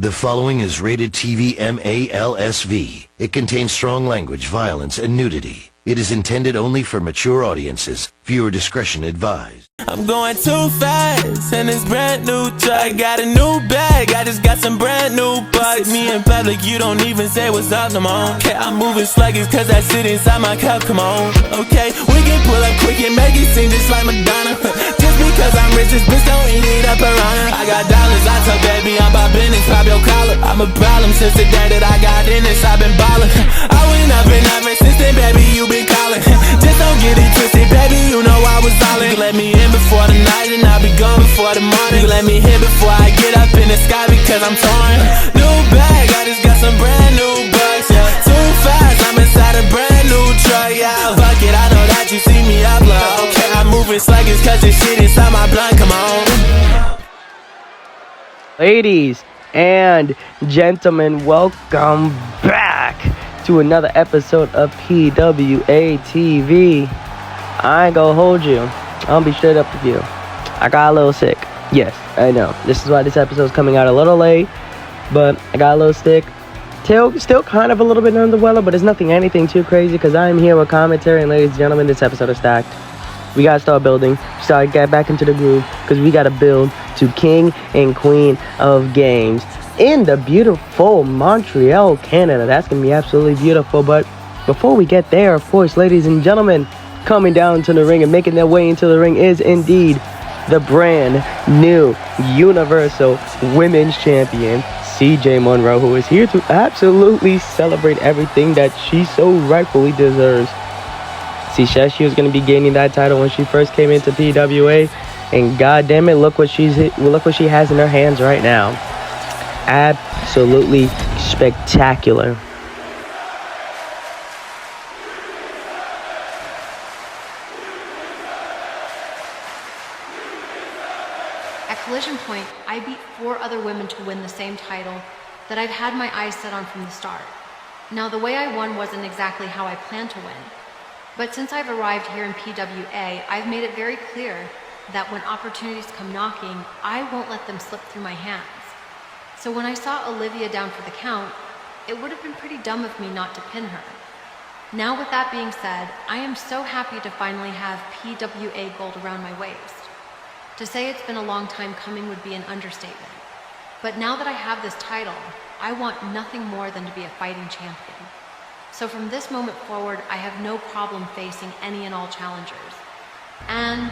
The following is rated TV MALSV. It contains strong language, violence, and nudity. It is intended only for mature audiences. Viewer discretion advised. I'm going too fast in this brand new truck. Got a new bag, I just got some brand new bucks. Me in public, you don't even say what's up no more. Okay, I'm moving sluggish cause I sit inside my cup, come on. Okay, we can pull up quick and make it seem just like Madonna. Just because I'm rich, this bitch don't eat up around her. I got dollars, I tell baby I'm about business, pop your collar. I'm a problem since the day that I got in this, I've been ballin'. I went up and ever since then, baby, you been calling. Just don't get it twisted, baby, you know I was all in. You let me in before the night and I'll be gone before the morning. You let me hit before I get up in the sky because I'm torn. New bag, I just got some brand new bucks, yeah. Too fast, I'm inside a brand new truck, yeah. Fuck it, I know that you see me upload. Okay, I'm moving sluggish cause this shit inside my blood, come on. Ladies and gentlemen, welcome back to another episode of PWA TV. I ain't gonna hold you. I'll be straight up with you. I got a little sick. Yes, I know. This is why this episode's coming out a little late. But I got a little sick. Still kind of a little bit under the weather, but it's anything too crazy because I'm here with commentary. And ladies and gentlemen, this episode is stacked. We gotta start building. Get back into the groove because we gotta build to king and queen of games in the beautiful Montreal, Canada. That's gonna be absolutely beautiful. But before we get there, of course, ladies and gentlemen, coming down to the ring and making their way into the ring is indeed the brand new Universal Women's Champion, CJ Monroe, who is here to absolutely celebrate everything that she so rightfully deserves. She said she was going to be gaining that title when she first came into PWA, and god damn it, look what she has in her hands right now. Absolutely spectacular. At Collision Point, I beat 4 other women to win the same title that I've had my eyes set on from the start. Now, the way I won wasn't exactly how I planned to win, but since I've arrived here in PWA, I've made it very clear that when opportunities come knocking, I won't let them slip through my hands. So when I saw Olivia down for the count, it would have been pretty dumb of me not to pin her. Now with that being said, I am so happy to finally have PWA gold around my waist. To say it's been a long time coming would be an understatement. But now that I have this title, I want nothing more than to be a fighting champion. So from this moment forward, I have no problem facing any and all challengers. And...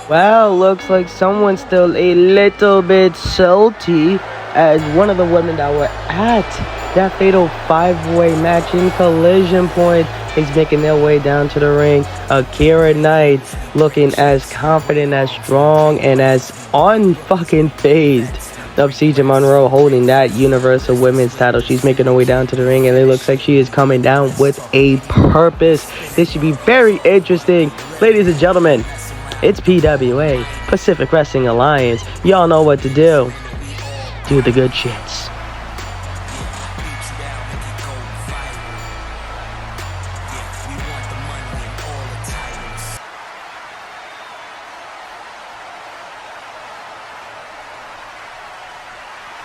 well, looks like someone's still a little bit salty, as one of the women that were at that fatal 5-way match in Collision Point is making their way down to the ring. Akira Knight looking as confident, as strong, and as unfucking phased of CJ Monroe holding that Universal Women's title. She's making her way down to the ring, and it looks like she is coming down with a purpose. This should be very interesting. Ladies and gentlemen, it's PWA, Pacific Wrestling Alliance. Y'all know what to do. Do the good shits.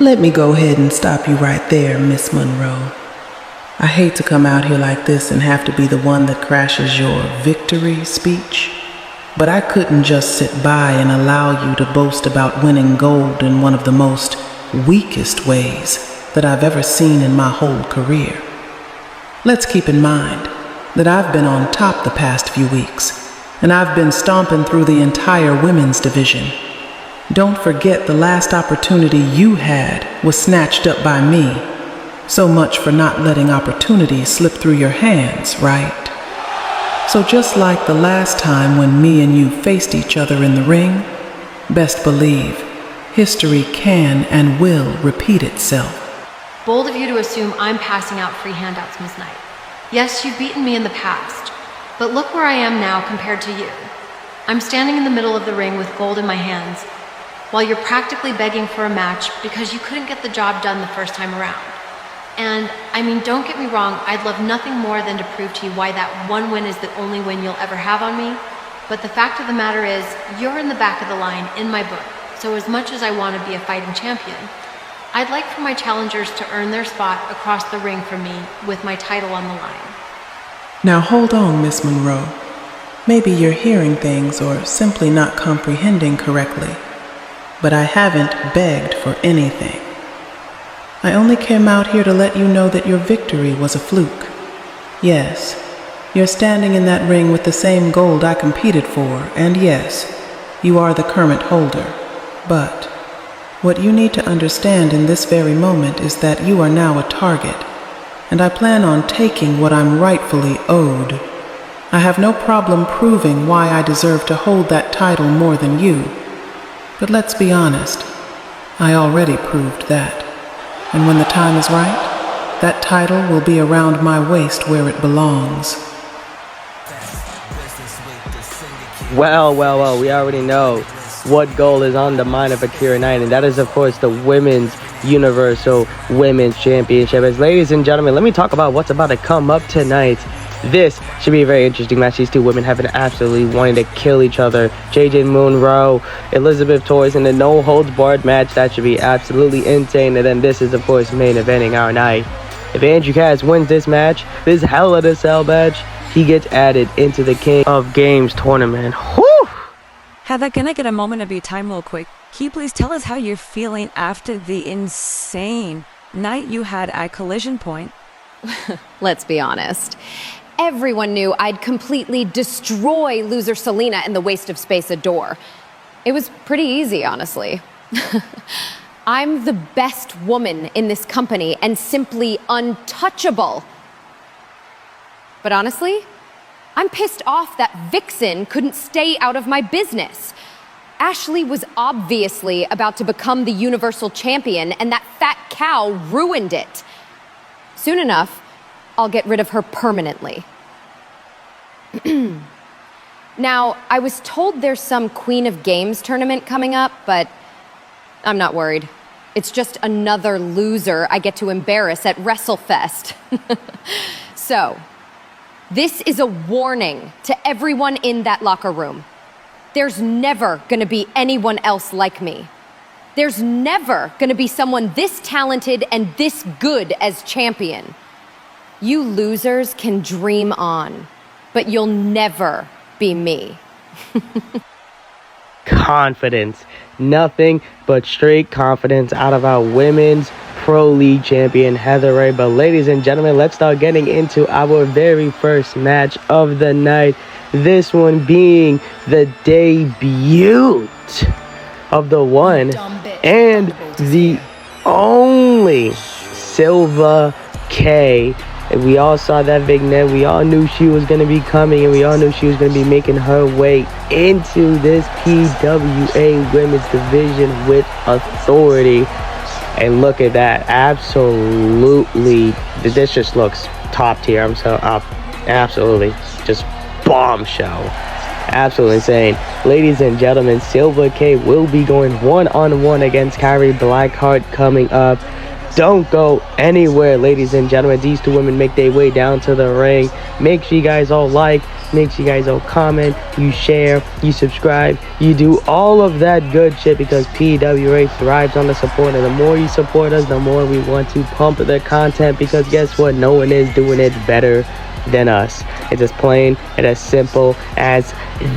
Let me go ahead and stop you right there, Miss Monroe. I hate to come out here like this and have to be the one that crashes your victory speech, but I couldn't just sit by and allow you to boast about winning gold in one of the most weakest ways that I've ever seen in my whole career. Let's keep in mind that I've been on top the past few weeks, and I've been stomping through the entire women's division. Don't forget the last opportunity you had was snatched up by me. So much for not letting opportunities slip through your hands, right? So just like the last time when me and you faced each other in the ring, best believe history can and will repeat itself. bold of you to assume I'm passing out free handouts, Ms. Knight. Yes, you've beaten me in the past, but look where I am now compared to you. I'm standing in the middle of the ring with gold in my hands, while you're practically begging for a match because you couldn't get the job done the first time around. And, I mean, don't get me wrong, I'd love nothing more than to prove to you why that one win is the only win you'll ever have on me, but the fact of the matter is, you're in the back of the line in my book, so as much as I want to be a fighting champion, I'd like for my challengers to earn their spot across the ring from me with my title on the line. Now hold on, Miss Monroe. Maybe you're hearing things or simply not comprehending correctly, but I haven't begged for anything. I only came out here to let you know that your victory was a fluke. Yes, you're standing in that ring with the same gold I competed for, and yes, you are the current holder. But what you need to understand in this very moment is that you are now a target, and I plan on taking what I'm rightfully owed. I have no problem proving why I deserve to hold that title more than you. But let's be honest, I already proved that. And when the time is right, that title will be around my waist where it belongs. Well, we already know what goal is on the mind of Akira Knight, and that is, of course, the Women's Universal Women's Championship. As ladies and gentlemen, let me talk about what's about to come up tonight. This should be a very interesting match. These two women have been absolutely wanting to kill each other. JJ Monroe, Elizabeth Torres in the no-holds-barred match. That should be absolutely insane. And then this is, of course, main eventing our night. If Andrew Cass wins this match, this Hell in a Cell match, he gets added into the King of Games tournament. Whew! Heather, can I get a moment of your time real quick? Can you please tell us how you're feeling after the insane night you had at Collision Point? Let's be honest. Everyone knew I'd completely destroy loser Selena in the waste of space Adore. It was pretty easy, honestly. I'm the best woman in this company and simply untouchable. But honestly, I'm pissed off that Vixen couldn't stay out of my business. Ashley was obviously about to become the Universal Champion, and that fat cow ruined it. Soon enough, I'll get rid of her permanently. Now, I was told there's some Queen of Games tournament coming up, but I'm not worried. It's just another loser I get to embarrass at WrestleFest. So, this is a warning to everyone in that locker room. There's never gonna be anyone else like me. There's never gonna be someone this talented and this good as champion. You losers can dream on, but you'll never be me. Confidence. Nothing but straight confidence out of our Women's Pro League champion, Heather Rae. But ladies and gentlemen, let's start getting into our very first match of the night. This one being the debut of the one and the only Silva K. And we all saw that vignette. We all knew she was going to be coming, and we all knew she was going to be making her way into this PWA Women's Division with authority. And look at that. Absolutely. This just looks top tier. I'm so up. Absolutely. Just bombshell. Absolutely insane. Ladies and gentlemen, Silva K will be going one-on-one against Kairi Blackheart coming up. Don't go anywhere, ladies and gentlemen. These two women make their way down to the ring. Make sure you guys all like, make sure you guys all comment, you share, you subscribe, you do all of that good shit, because PWA thrives on the support, and the more you support us, the more we want to pump the content, because guess what? No one is doing it better than us. It's as plain and as simple as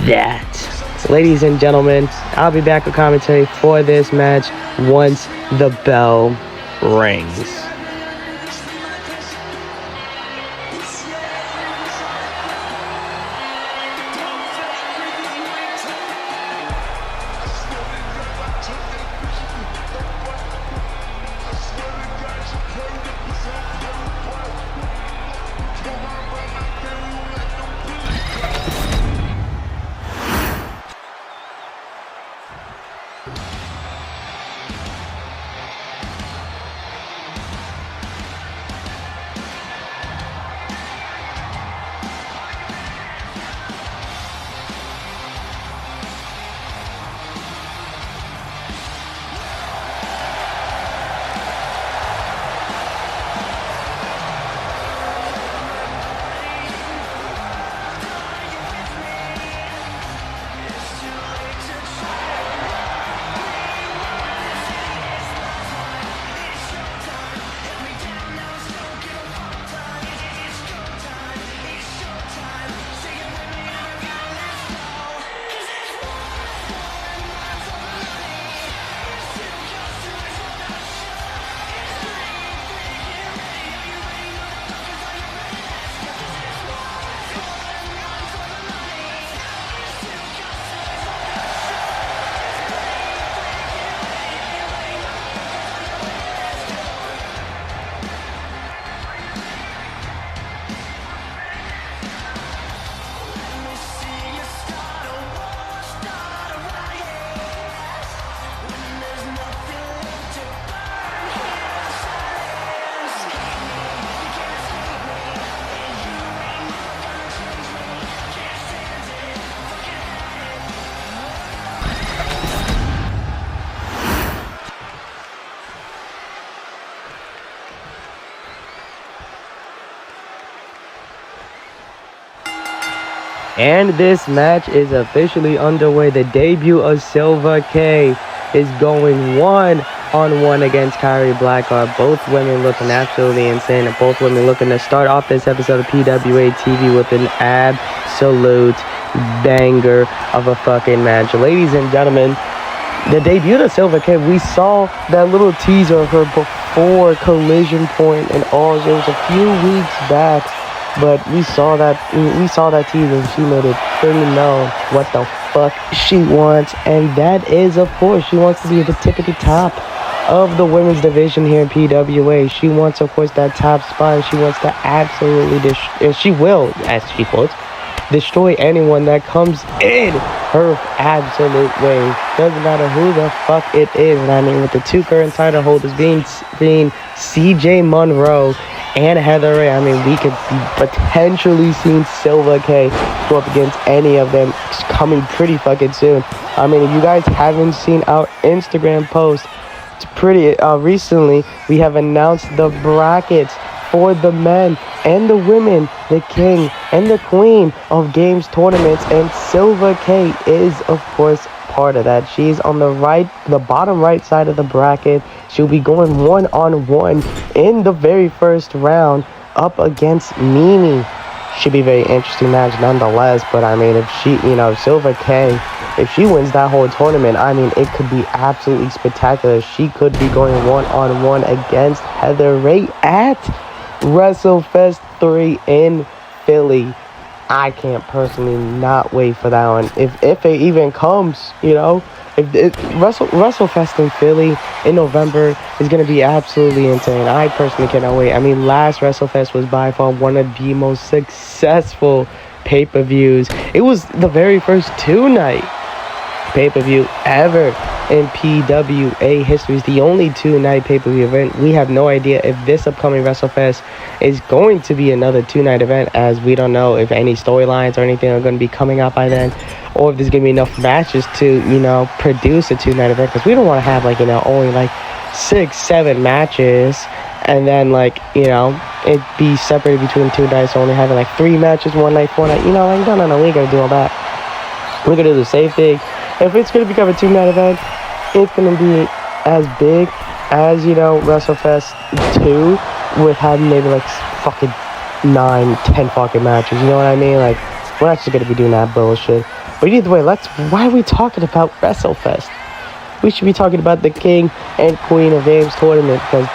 that. Ladies and gentlemen, I'll be back with commentary for this match once the bell rings. And this match is officially underway. The debut of Silva K is going one-on-one against Kairi Blackheart. Both women looking absolutely insane. And both women looking to start off this episode of PWA TV with an absolute banger of a fucking match. Ladies and gentlemen, the debut of Silva K, we saw that little teaser of her before Collision Point and all. It was a few weeks back, but we saw that teaser and she made it pretty known what the fuck she wants, and that is, of course, she wants to be at the tippity top of the women's division here in PWA. She wants, of course, that top spot, and she wants to absolutely she will, as she quotes, destroy anyone that comes in her absolute way. Doesn't matter who the fuck it is. And I mean, with the two current title holders being CJ Monroe and Heather Rae, I mean, we could be potentially seeing Silva K go up against any of them coming pretty fucking soon. I mean, if you guys haven't seen our Instagram post, it's pretty recently we have announced the brackets for the men and the women, the king and the queen of games tournaments, and Silva K is, of course, part of that. She's on the bottom right side of the bracket. She'll be going one-on-one in the very first round up against Mimi. Should be a very interesting match nonetheless, but I mean, if she, Silva K, if she wins that whole tournament, I mean, it could be absolutely spectacular. She could be going one-on-one against Heather Rae at WrestleFest 3 in Philly. I can't personally not wait for that one. If it even comes, if WrestleFest in Philly in November is going to be absolutely insane. I personally cannot wait. I mean, last WrestleFest was by far one of the most successful pay-per-views. It was the very first two-night pay-per-view ever in PWA history. It's the only two-night pay-per-view event. We have no idea if this upcoming WrestleFest is going to be another two-night event, as we don't know if any storylines or anything are going to be coming out by then, or if there's going to be enough matches to, produce a two-night event, because we don't want to have, only 6-7 matches, and then, it be separated between two nights, only having, 3 matches, 1 night, 4 night, no, we ain't going to do all that. We're going to do the same thing. If it's going to become a two-night event, it's going to be as big as, WrestleFest 2, with having maybe, fucking 9, 10 fucking matches, you know what I mean? We're not just going to be doing that bullshit. But either way, why are we talking about WrestleFest? We should be talking about the King and Queen of Games tournament, because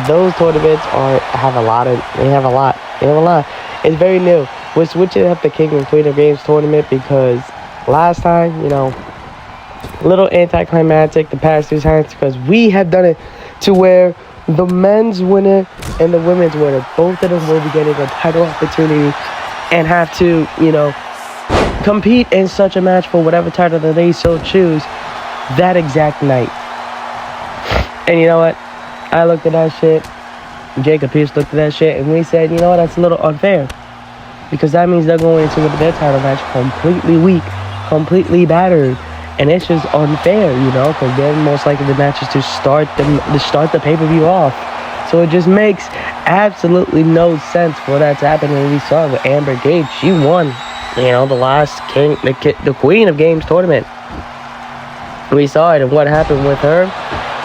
those tournaments have a lot. It's very new. We're switching up the King and Queen of Games tournament because last time, a little anticlimactic the past 2 times, because we have done it to where the men's winner and the women's winner, both of them will be getting a title opportunity and have to, compete in such a match for whatever title that they so choose that exact night. And you know what? I looked at that shit. Jacob Pierce looked at that shit, and we said, you know what? That's a little unfair, because that means they're going into their title match completely weak, completely battered. And it's just unfair, because they're most likely the matches to start the pay-per-view off. So it just makes absolutely no sense for that to happen. And we saw with Amber Gage, she won, the last the Queen of Games tournament. We saw it, and what happened with her,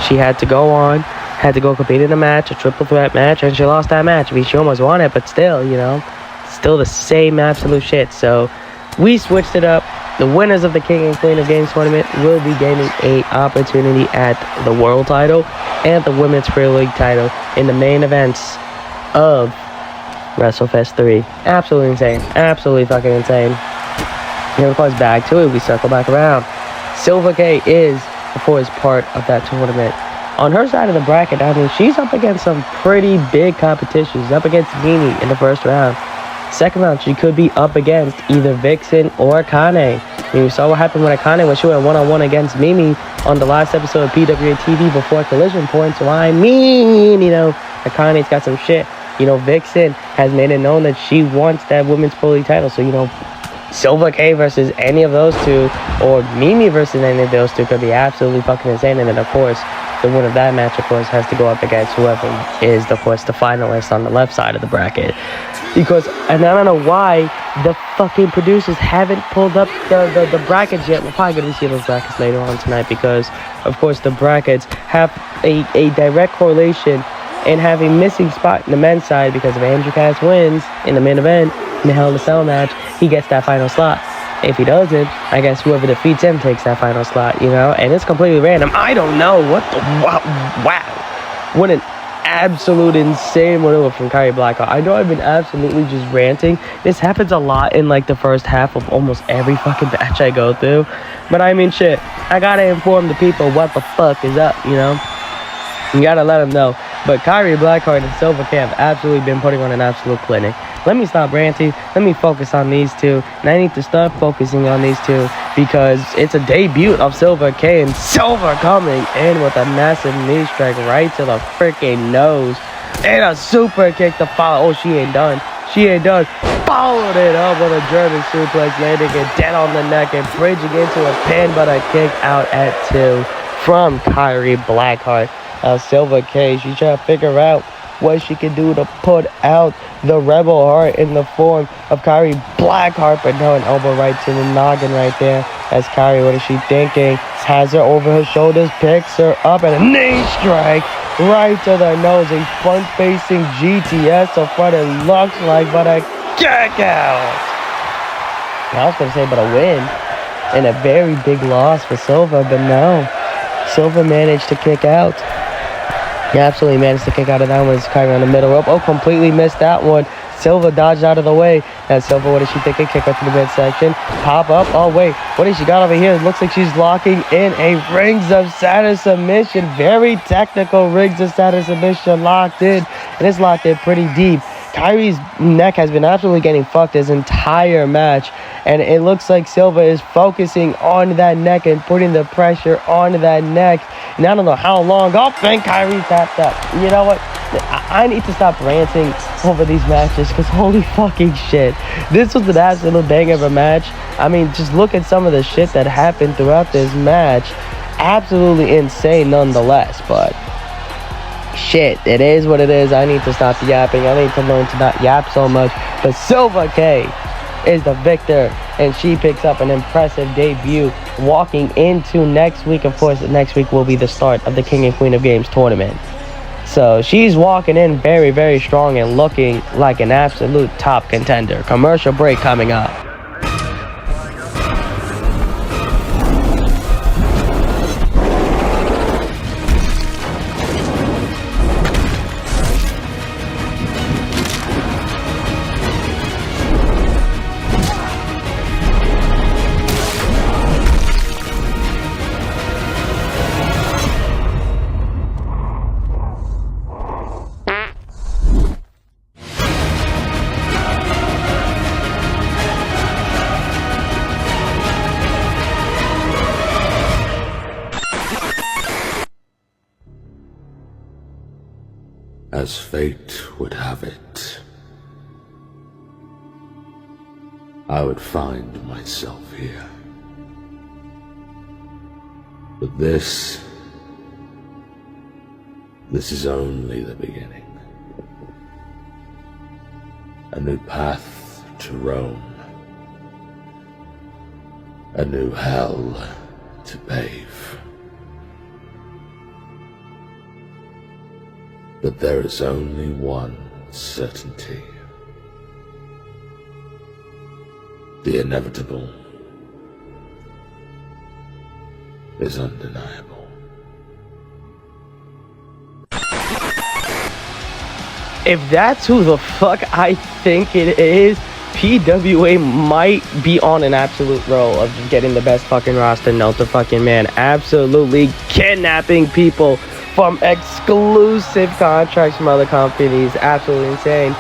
she had to go compete in a match, a triple threat match, and she lost that match. I mean, she almost won it, but still, still the same absolute shit. So we switched it up. The winners of the King and Queen of Games tournament will be gaining an opportunity at the world title and the women's Premier League title in the main events of WrestleFest 3. Absolutely insane. Absolutely fucking insane. Here it comes back to it. We circle back around. Silva K is, of course, part of that tournament. On her side of the bracket, I mean, she's up against some pretty big competition. She's up against Mimi in the first round. Second round, she could be up against either Vixen or Akane. I mean, we saw what happened with Akane when she went one-on-one against Mimi on the last episode of PWA TV before Collision Point. So I mean, Akane's got some shit. Vixen has made it known that she wants that women's Pro League title. So, Silva K versus any of those two, or Mimi versus any of those two, could be absolutely fucking insane. And then, of course, the winner of that match, of course, has to go up against whoever is, of course, the finalist on the left side of the bracket. because, and I don't know why the fucking producers haven't pulled up the brackets yet. We're probably going to see those brackets later on tonight because, of course, the brackets have a direct correlation and have a missing spot in the men's side because if Hendrix wins in the main event, in the Hell in a Cell match, he gets that final slot. If he doesn't, I guess whoever defeats him takes that final slot, you know? And it's completely random. I don't know what the... Wow. What an absolute insane maneuver from Kairi Blackheart. I know I've been absolutely just ranting. This happens a lot in, like, the first half of almost every fucking match I go through. But, I mean, shit. I gotta inform the people what the fuck is up, you know? You gotta let them know. But Kairi Blackheart and Silva have absolutely been putting on an absolute clinic. Let me stop ranting. Let me focus on these two. And I need to start focusing on these two because it's a debut of Silva K and Silva coming in with a massive knee strike right to the freaking nose. And a super kick to follow. Oh, she ain't done. She ain't done. Followed it up with a German suplex, landing it dead on the neck and bridging into a pin, but a kick out at 2 from Kairi Blackheart. Silva K, she's trying to figure out what she can do to put out the Rebel Heart in the form of Kairi Blackheart, but no, an elbow right to the noggin right there. As Kairi, what is she thinking? Has her over her shoulders, picks her up, and a knee strike right to the nose. A front-facing GTS of what it looks like, but a kick out. I was going to say, but a win and a very big loss for Silva, but no. Silva managed to kick out. He absolutely managed to kick out of that one. It's Kairi on the middle rope. Oh, completely missed that one. Silva dodged out of the way. And Silva, what is she thinking? Kick up to the midsection. Pop up. Oh, wait. What has she got over here? It looks like she's locking in a Rings of Saturn submission. Very technical Rings of Saturn submission locked in. And it's locked in pretty deep. Kairi's neck has been absolutely getting fucked this entire match. And it looks like Silva is focusing on that neck and putting the pressure on that neck. And I don't know how long. Oh, thank Kairi tapped up. You know what? I need to stop ranting over these matches because holy fucking shit. This was an absolute banger of a match. I mean, just look at some of the shit that happened throughout this match. Absolutely insane nonetheless, but shit, it is what it is. I need to stop yapping. I need to learn to not yap so much. But Silva K is the victor, and she picks up an impressive debut walking into next week. Of course, next week will be the start of the King and Queen of Games tournament. So she's walking in very, very strong and looking like an absolute top contender. Commercial break coming up. As fate would have it, I would find myself here. But this is only the beginning. A new path to roam. A new hell to pave. But there is only one certainty. The inevitable is undeniable. If that's who the fuck I think it is, PWA might be on an absolute roll of getting the best fucking roster known to fucking man. Absolutely kidnapping people from exclusive contracts from other companies. Absolutely insane.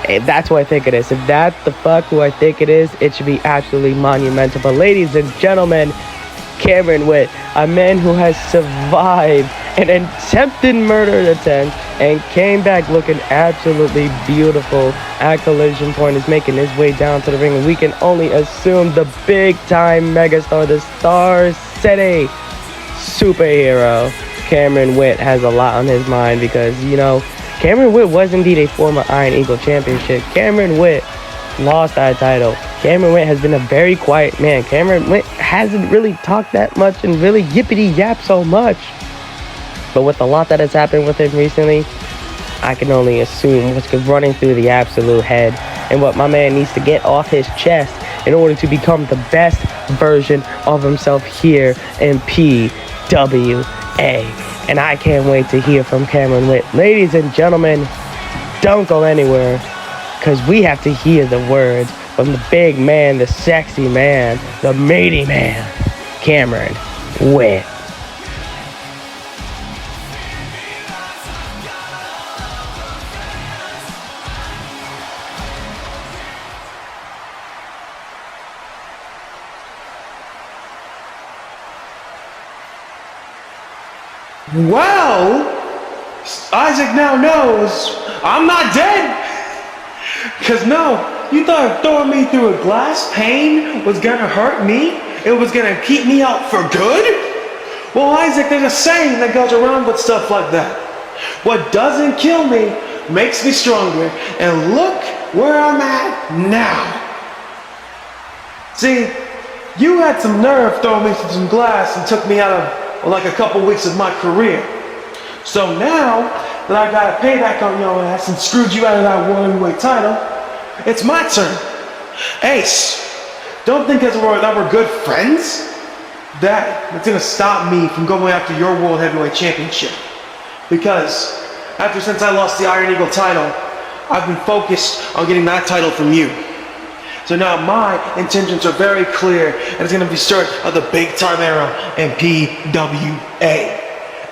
If that's who I think it is, if that's the fuck who I think it is, it should be absolutely monumental. But ladies and gentlemen, Cameron Whitt, a man who has survived an attempted murder attempt and came back looking absolutely beautiful at Collision Point, is making his way down to the ring. And we can only assume the big time megastar, the Star City superhero, Cameron Whitt, has a lot on his mind because, you know, Cameron Whitt was indeed a former Iron Eagle championship. Cameron Whitt lost that title. Cameron Whitt has been a very quiet man. Cameron Whitt hasn't really talked that much and really yippity yap so much. But with a lot that has happened with him recently, I can only assume what's running through the absolute head and what my man needs to get off his chest in order to become the best version of himself here in PWA. And I can't wait to hear from Cameron Whitt. Ladies and gentlemen, don't go anywhere, because we have to hear the words from the big man, the sexy man, the meaty man, Cameron Whitt. Well, Isaac now knows I'm not dead. Cause no, you thought throwing me through a glass pane was gonna hurt me? It was gonna keep me out for good? Well, Isaac, there's a saying that goes around with stuff like that. What doesn't kill me makes me stronger. And look where I'm at now. See, you had some nerve throwing me through some glass and took me out of like a couple weeks of my career. So now that I got a payback on your ass and screwed you out of that world heavyweight title, it's my turn. Ace, don't think that we're good friends. That's gonna stop me from going after your world heavyweight championship. Because since I lost the Iron Eagle title, I've been focused on getting that title from you. So now my intentions are very clear, and it's going to be start of the big time era in PWA.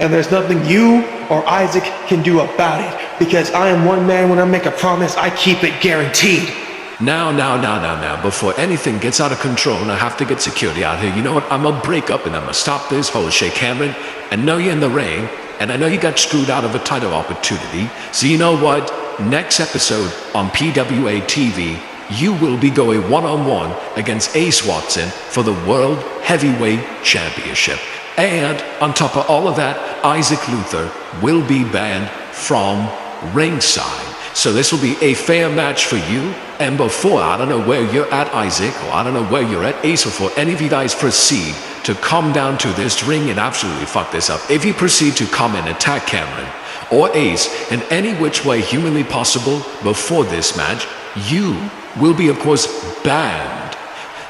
And there's nothing you or Isaac can do about it, because I am one man. When I make a promise, I keep it guaranteed. Now, before anything gets out of control and I have to get security out here, you know what? I'm gonna break up and I'm gonna stop this whole shit, Cameron. I know you're in the ring, and I know you got screwed out of a title opportunity. So you know what? Next episode on PWA TV, you will be going one-on-one against Ace Watson for the World Heavyweight Championship. And on top of all of that, Isaac Luther will be banned from ringside. So this will be a fair match for you. And before, I don't know where you're at, Isaac, or I don't know where you're at, Ace, before any of you guys proceed to come down to this ring and absolutely fuck this up. If you proceed to come and attack Cameron or Ace in any which way humanly possible before this match, you will be, of course, banned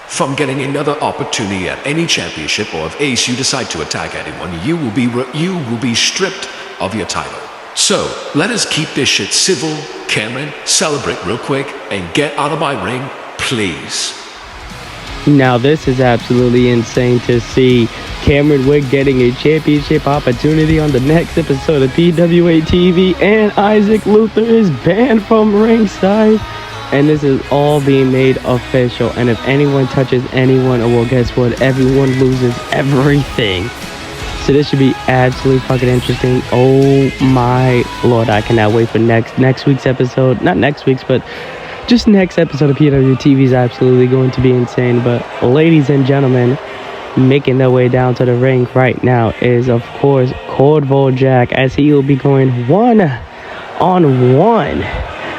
from getting another opportunity at any championship. Or if Ace, you decide to attack anyone, you will be stripped of your title. So let us keep this shit civil. Cameron, celebrate real quick and get out of my ring, please. Now this is absolutely insane to see Cameron Whitt getting a championship opportunity on the next episode of PWA TV, and Isaac Luther is banned from ringside. And this is all being made official. And if anyone touches anyone, well, guess what? Everyone loses everything. So this should be absolutely fucking interesting. Oh my lord, I cannot wait for next week's episode. Not next week's, but just next episode of PWA TV is absolutely going to be insane. But ladies and gentlemen, making their way down to the ring right now is, of course, Corvo Jack, as he will be going one-on-one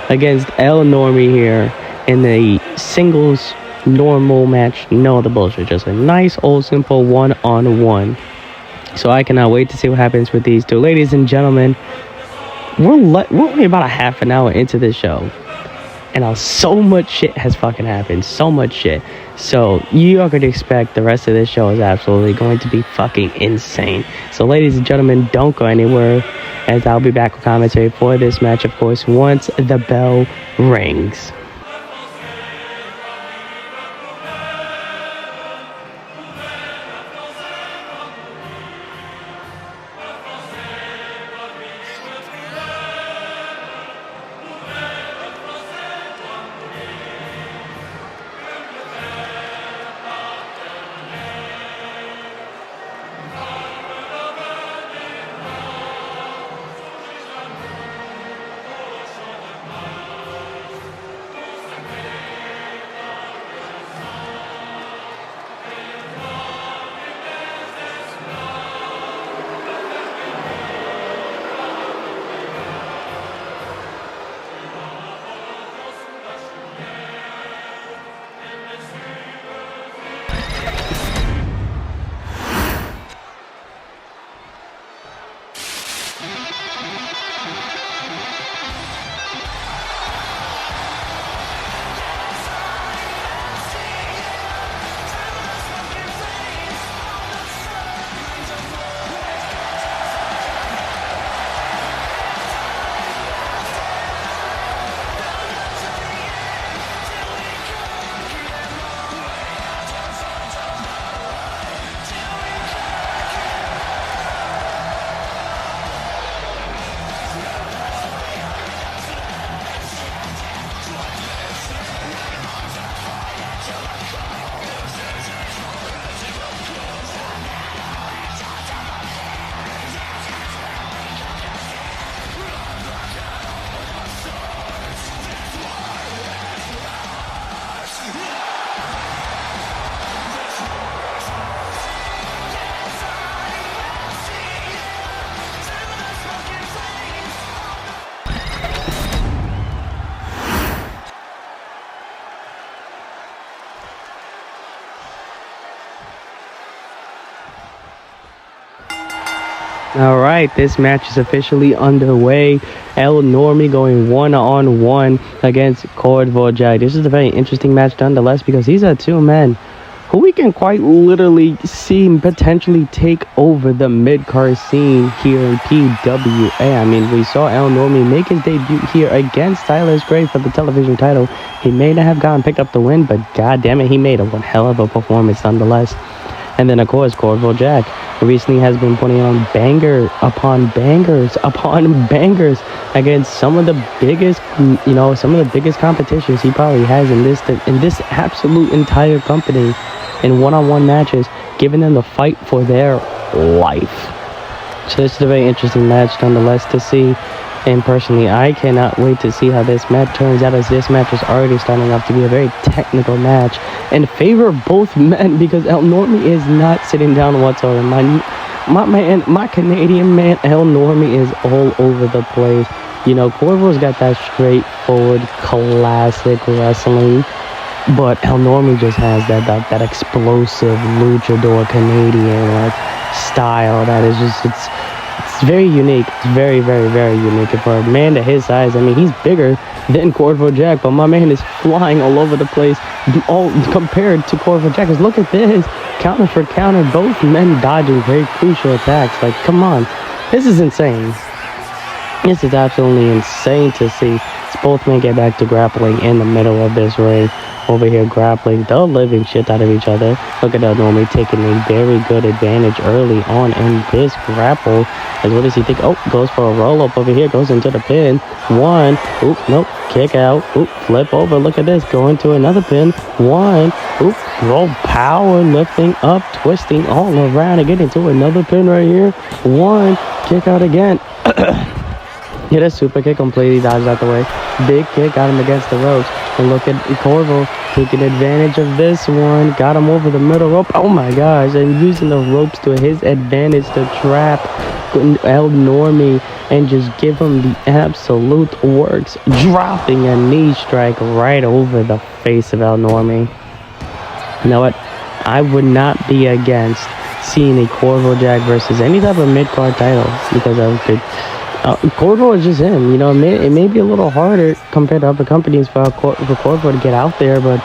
against Normie here in the singles normal match. No other bullshit, just a nice old simple one-on-one. So I cannot wait to see what happens with these two. Ladies and gentlemen, we're only about a half an hour into this show, and so much shit has fucking happened. So much shit. So you are going to expect the rest of this show is absolutely going to be fucking insane. So ladies and gentlemen, don't go anywhere, as I'll be back with commentary for this match, of course, once the bell rings. All right, this match is officially underway. El Normie going one-on-one against Corvo Jack. This is a very interesting match nonetheless because these are two men who we can quite literally see potentially take over the mid-card scene here in PWA. I mean, we saw El Normie make his debut here against Silas Gray for the television title. He may not have gotten picked up the win, but goddamn it, he made a one hell of a performance nonetheless. And then, of course, Corvo Jack recently has been putting on banger upon bangers upon bangers against some of the biggest, some of the biggest competitions he probably has in this absolute entire company in one-on-one matches, giving them the fight for their life. So this is a very interesting match nonetheless to see. And personally, I cannot wait to see how this match turns out, as this match is already starting off to be a very technical match in favor of both men, because El Normie is not sitting down whatsoever. My Canadian man, El Normie, is all over the place. Corvo's got that straightforward, classic wrestling, but El Normie just has that explosive luchador Canadian style that is just it's very unique. It's very, very, very unique. And for a man to his size, I mean, he's bigger than Corvo Jack, but my man is flying all over the place, all compared to Corvo Jack. Because look at this, counter for counter, both men dodging very crucial attacks. Like, come on, this is insane. This is absolutely insane to see. It's both men get back to grappling in the middle of this ring. Over here grappling the living shit out of each other. Look at El Normie taking a very good advantage early on in this grapple. And what does he think? Oh, goes for a roll-up over here. Goes into the pin. One. Oop, nope. Kick out. Oop, flip over. Look at this. Going to another pin. One. Oop, roll power. Lifting up. Twisting all around. And getting to another pin right here. One. Kick out again. Hit a super kick, completely dodged out the way. Big kick, got him against the ropes. And look at Corvo taking advantage of this one. Got him over the middle rope. Oh my gosh. And using the ropes to his advantage to trap El Normie and just give him the absolute works. Dropping a knee strike right over the face of El Normie. You know what? I would not be against seeing a Corvo Jack versus any type of mid-card title, because I could... Corvo is just him, it may be a little harder compared to other companies for Corvo to get out there, but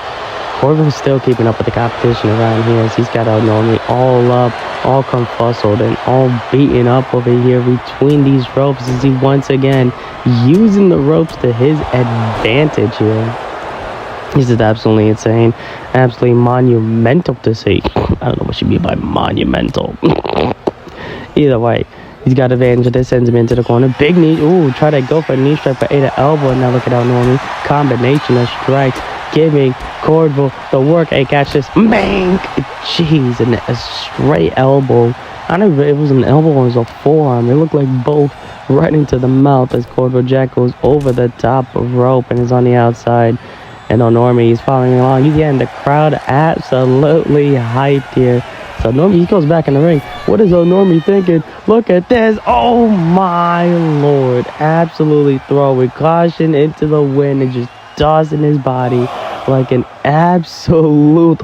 Corvo is still keeping up with the competition around here, as he's got El Normie all up, all confuzzled, and all beaten up over here between these ropes, as he once again using the ropes to his advantage here. This is absolutely insane, absolutely monumental to see. I don't know what you mean by monumental. Either way, he's got advantage of this, sends him into the corner. Big knee. Ooh, try to go for a knee strike, but ate an elbow. And now look at El Normie. Combination of strikes, giving Corvo the work. Hey, catch this. Bang! Jeez, and a straight elbow. I don't know if it was an elbow or it was a forearm. It looked like both right into the mouth as Corvo Jack goes over the top of rope and is on the outside. And El Normie is following along. He's getting the crowd absolutely hyped here. So Normie, he goes back in the ring. What is El Normie thinking? Look at this. Oh my lord. Absolutely throwing caution into the wind and just tossing his body like an absolute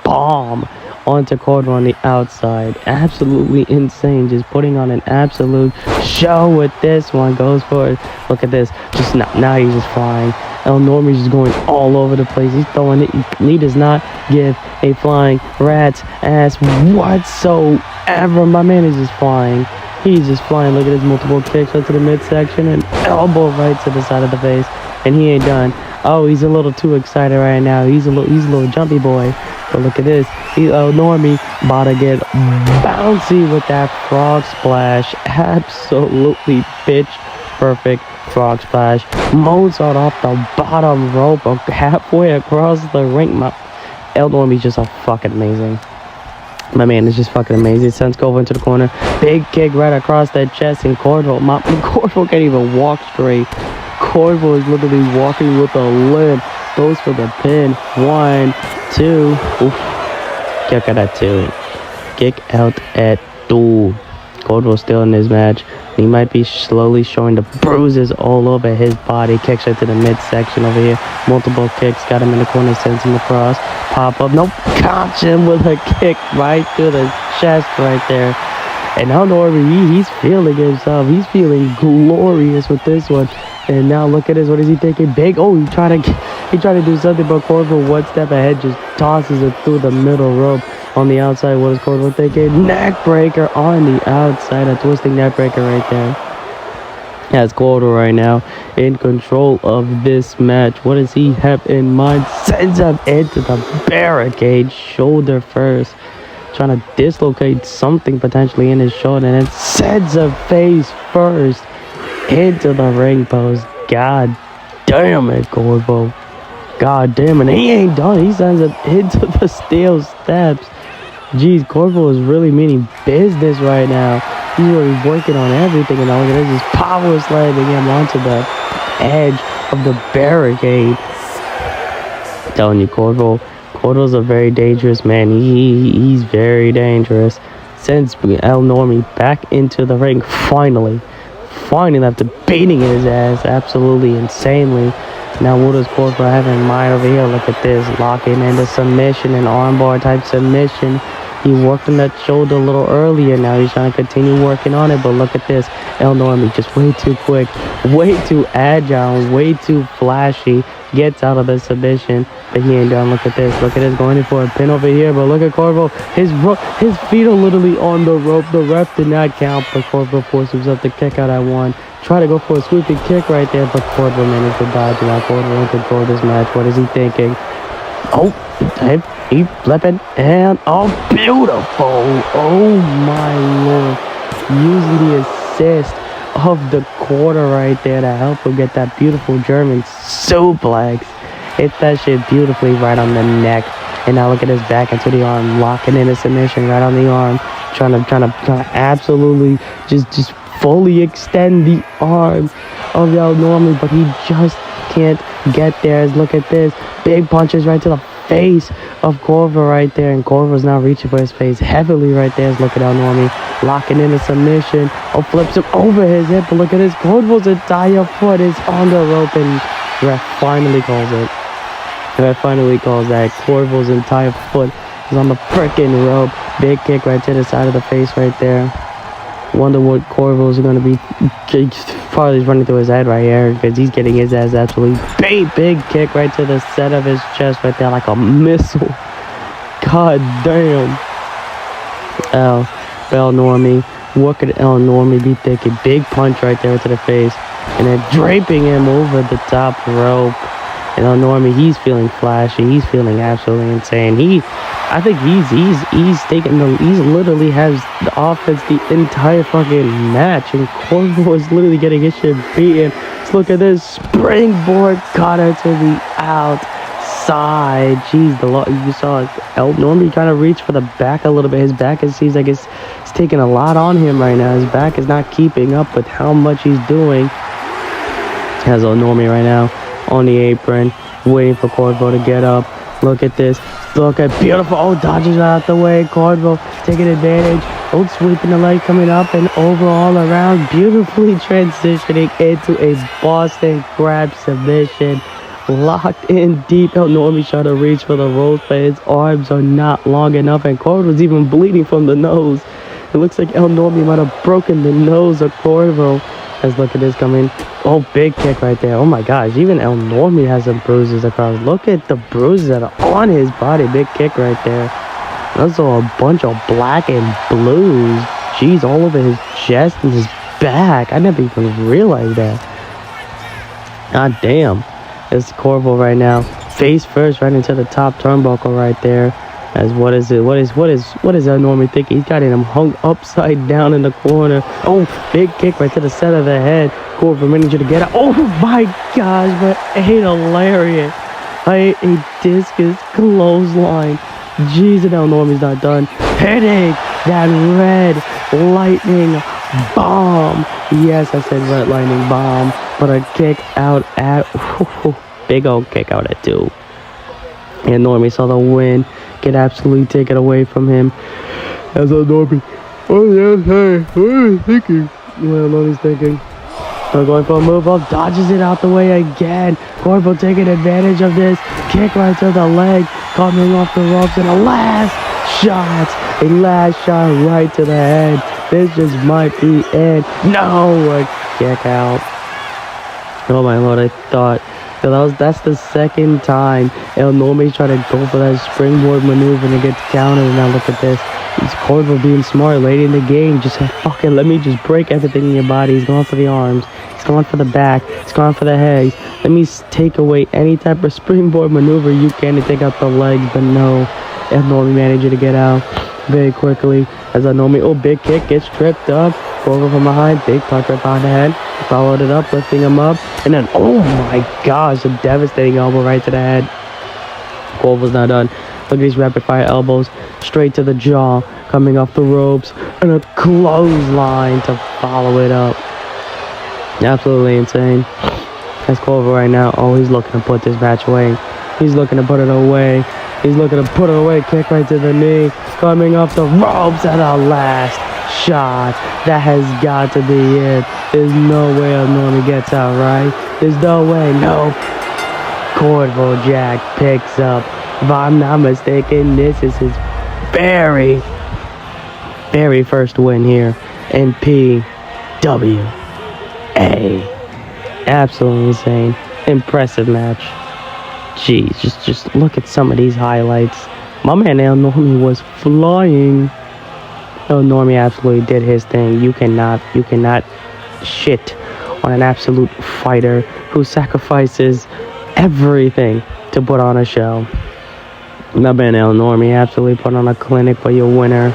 bomb onto Corvo on the outside. Absolutely insane. Just putting on an absolute show with this one. Goes for it. Look at this. Just now he's just flying. El Normie's just going all over the place. He's throwing it. He does not give a flying rat's ass whatsoever. My man is just flying. He's just flying. Look at his multiple kicks up to the midsection and elbow right to the side of the face. And he ain't done. Oh, he's a little too excited right now. He's a little jumpy boy. But look at this. El Normie about to get bouncy with that frog splash. Absolutely pitch perfect frog splash. Mozart off the bottom rope halfway across the ring. El Normie's just fucking amazing. My man is just fucking amazing. Sends Corvo into the corner. Big kick right across that chest. And Corvo can't even walk straight. Corvo is literally walking with a limp. Goes for the pin. 1, 2. Oof. Kick out at 2. Kick out at 2. Corvo's still in this match. He might be slowly showing the bruises all over his body. Kicks right to the midsection over here. Multiple kicks. Got him in the corner. Sends him across. Pop up. Nope. Catch him with a kick right through the chest right there. And now Normie, he's feeling himself. He's feeling glorious with this one. And now look at this. What is he thinking? Big. Oh, he tried to do something, but Corvo one step ahead just tosses it through the middle rope on the outside. What is Corvo thinking? Neck breaker on the outside. A twisting neck breaker right there. Has Corvo right now in control of this match. What does he have in mind? Sends him into the barricade, shoulder first. Trying to dislocate something potentially in his shoulder, and then sends him face first into the ring post. God damn it, Corvo. God damn it. He ain't done. He sends him into the steel steps. Jeez, Corvo is really meaning business right now. He's really working on everything, and all it is power slamming him onto the edge of the barricade. I'm telling you, Corvo's a very dangerous man. He's very dangerous. Sends Normie back into the ring finally after beating his ass absolutely insanely. Now what does Corvo have in mind over here? Look at this, locking into submission, an armbar type submission. He worked on that shoulder a little earlier. Now he's trying to continue working on it. But look at this. Normie just way too quick, way too agile, way too flashy. Gets out of the submission, but he ain't done. Look at this. Look at this going in for a pin over here. But look at Corvo. His feet are literally on the rope. The ref did not count, but Corvo forced himself to kick out at one. Try to go for a sweeping kick right there, but Corvo managed to dodge. Now Corvo in control of this match. What is he thinking? Oh, he flipping, and oh, beautiful. Oh my lord. Using the assist of the quarter right there to help him get that beautiful German suplex. Hit that shit beautifully right on the neck. And now look at his back into the arm, locking in a submission right on the arm. Trying to absolutely just fully extend the arm of Normie, but he just can't get there. Look at this. Big punches right to the face of Corvo right there, and Corvo's now reaching for his face heavily right there. Look at Normie locking in a submission. Oh, flips him over his hip, but look at this. Corvo's entire foot is on the rope, and ref finally calls it. Ref finally calls that. Corvo's entire foot is on the frickin' rope. Big kick right to the side of the face right there. Wonder what Corvo's going to be. Probably running through his head right here, because he's getting his ass absolutely big kick right to the set of his chest right there like a missile. God damn. Normie. What could Normie be thinking? Big punch right there to the face, and then draping him over the top rope. And Normie, he's feeling flashy. He's feeling absolutely insane. I think he's literally has the offense the entire fucking match, and Corvo is literally getting his shit beaten. Let's look at this springboard cutter to the outside. Jeez, you saw Normie trying to reach for the back a little bit. His back, it seems like it's taking a lot on him right now. His back is not keeping up with how much he's doing. Has Normie right now on the apron, waiting for Corvo to get up. Look at this. Look at beautiful. Oh, dodges out the way. Corvo taking advantage. Oh, sweeping the leg coming up and over all around. Beautifully transitioning into a Boston grab submission. Locked in deep. Normie trying to reach for the ropes, but his arms are not long enough, and Corvo's even bleeding from the nose. It looks like Normie might have broken the nose of Corvo. Let's look at this coming. Oh, big kick right there. Oh my gosh, even Normie has some bruises across. Look at the bruises that are on his body. Big kick right there. Also a bunch of black and blues. Jeez, all over his chest and his back. I never even realized that. God damn. It's Corvo right now. Face first right into the top turnbuckle right there. As what is Normie thinking? He's got him hung upside down in the corner. Oh, big kick right to the center of the head. Corvo managed to get out. Oh my gosh, but hilarious. A discus clothesline. Jeez, and Normie's not done. Hitting that red lightning bomb. Yes, I said red lightning bomb, but a kick out at big old kick out at 2. And Normie saw the win get absolutely taken away from him. As Normie, oh yes, hey, what are you thinking? Well, Normie's thinking. Going for a move up, dodges it out the way again. Corvo taking advantage of this. Kick right to the leg, coming off the ropes, and a last shot right to the head This just might be it. No, a kick out. Oh my lord, I thought that's the second time Normie's trying to go for that springboard maneuver and it gets countered. And now look at this. It's Corvo being smart late in the game. Just said, fucking let me just break everything in your body. He's going for the arms. He's going for the back. He's going for the head. Let me take away any type of springboard maneuver you can to take out the legs. But no, Normie managed to get out very quickly. As Normie, big kick, gets tripped up. Corvo from behind, big punch right behind the head. Followed it up, lifting him up. And then, oh my gosh, a devastating elbow right to the head. Corvo's not done. Look at these rapid fire elbows. Straight to the jaw, coming off the ropes. And a clothesline to follow it up. Absolutely insane. That's Corvo right now. Oh, he's looking to put this match away. He's looking to put it away. He's looking to put it away. Kick right to the knee. Coming off the ropes at the last shot. That has got to be it. There's no way Normie gets out, right? There's no way. No. Corvo Jack picks up. If I'm not mistaken, this is his very first win here in PWA. Absolutely insane. Impressive match. Jeez, just look at some of these highlights. My man Normie was flying. Normie absolutely did his thing. You cannot shit on an absolute fighter who sacrifices everything to put on a show. My man Normie absolutely put on a clinic, but your winner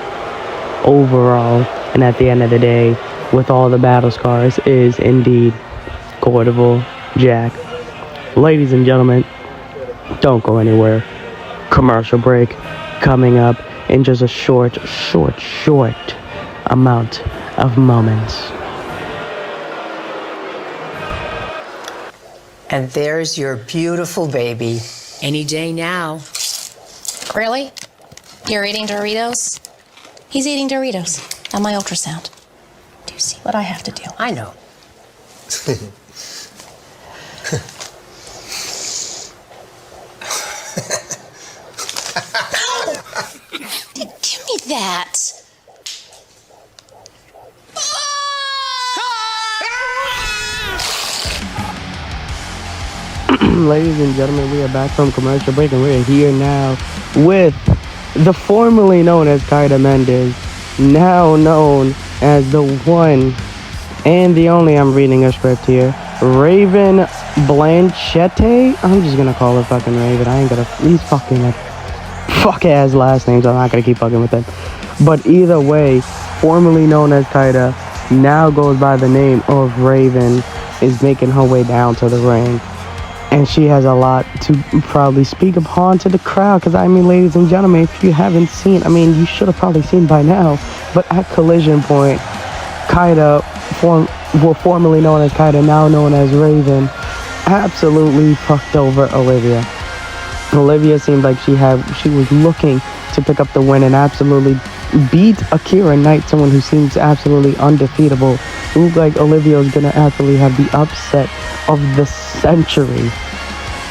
overall, and at the end of the day, with all the battle scars, is indeed Corvo Jack. Ladies and gentlemen, don't go anywhere. Commercial break coming up in just a short amount of moments. And there's your beautiful baby. Any day now. Really? You're eating Doritos? He's eating Doritos on my ultrasound. Do you see what I have to do? I know. Give me that. Ladies and gentlemen, we are back from commercial break and we're here now with the formerly known as Kayden Mendez, now known as the one and the only, I'm reading a script here, Raven Blanchette. I'm just gonna call her fucking Raven. I ain't gonna, these fucking fuck ass last names, I'm not gonna keep fucking with them. But either way, formerly known as Kayden, now goes by the name of Raven, is making her way down to the ring. And she has a lot to probably speak upon to the crowd. Because, I mean, ladies and gentlemen, if you haven't seen, I mean, you should have probably seen by now. But at Collision Point, Kayden, formerly known as Kayden, now known as Raven, absolutely fucked over Olivia. Olivia seemed like she was looking to pick up the win and absolutely beat Akira Knight, someone who seems absolutely undefeatable. It looked like Olivia was going to actually have the upset of the century.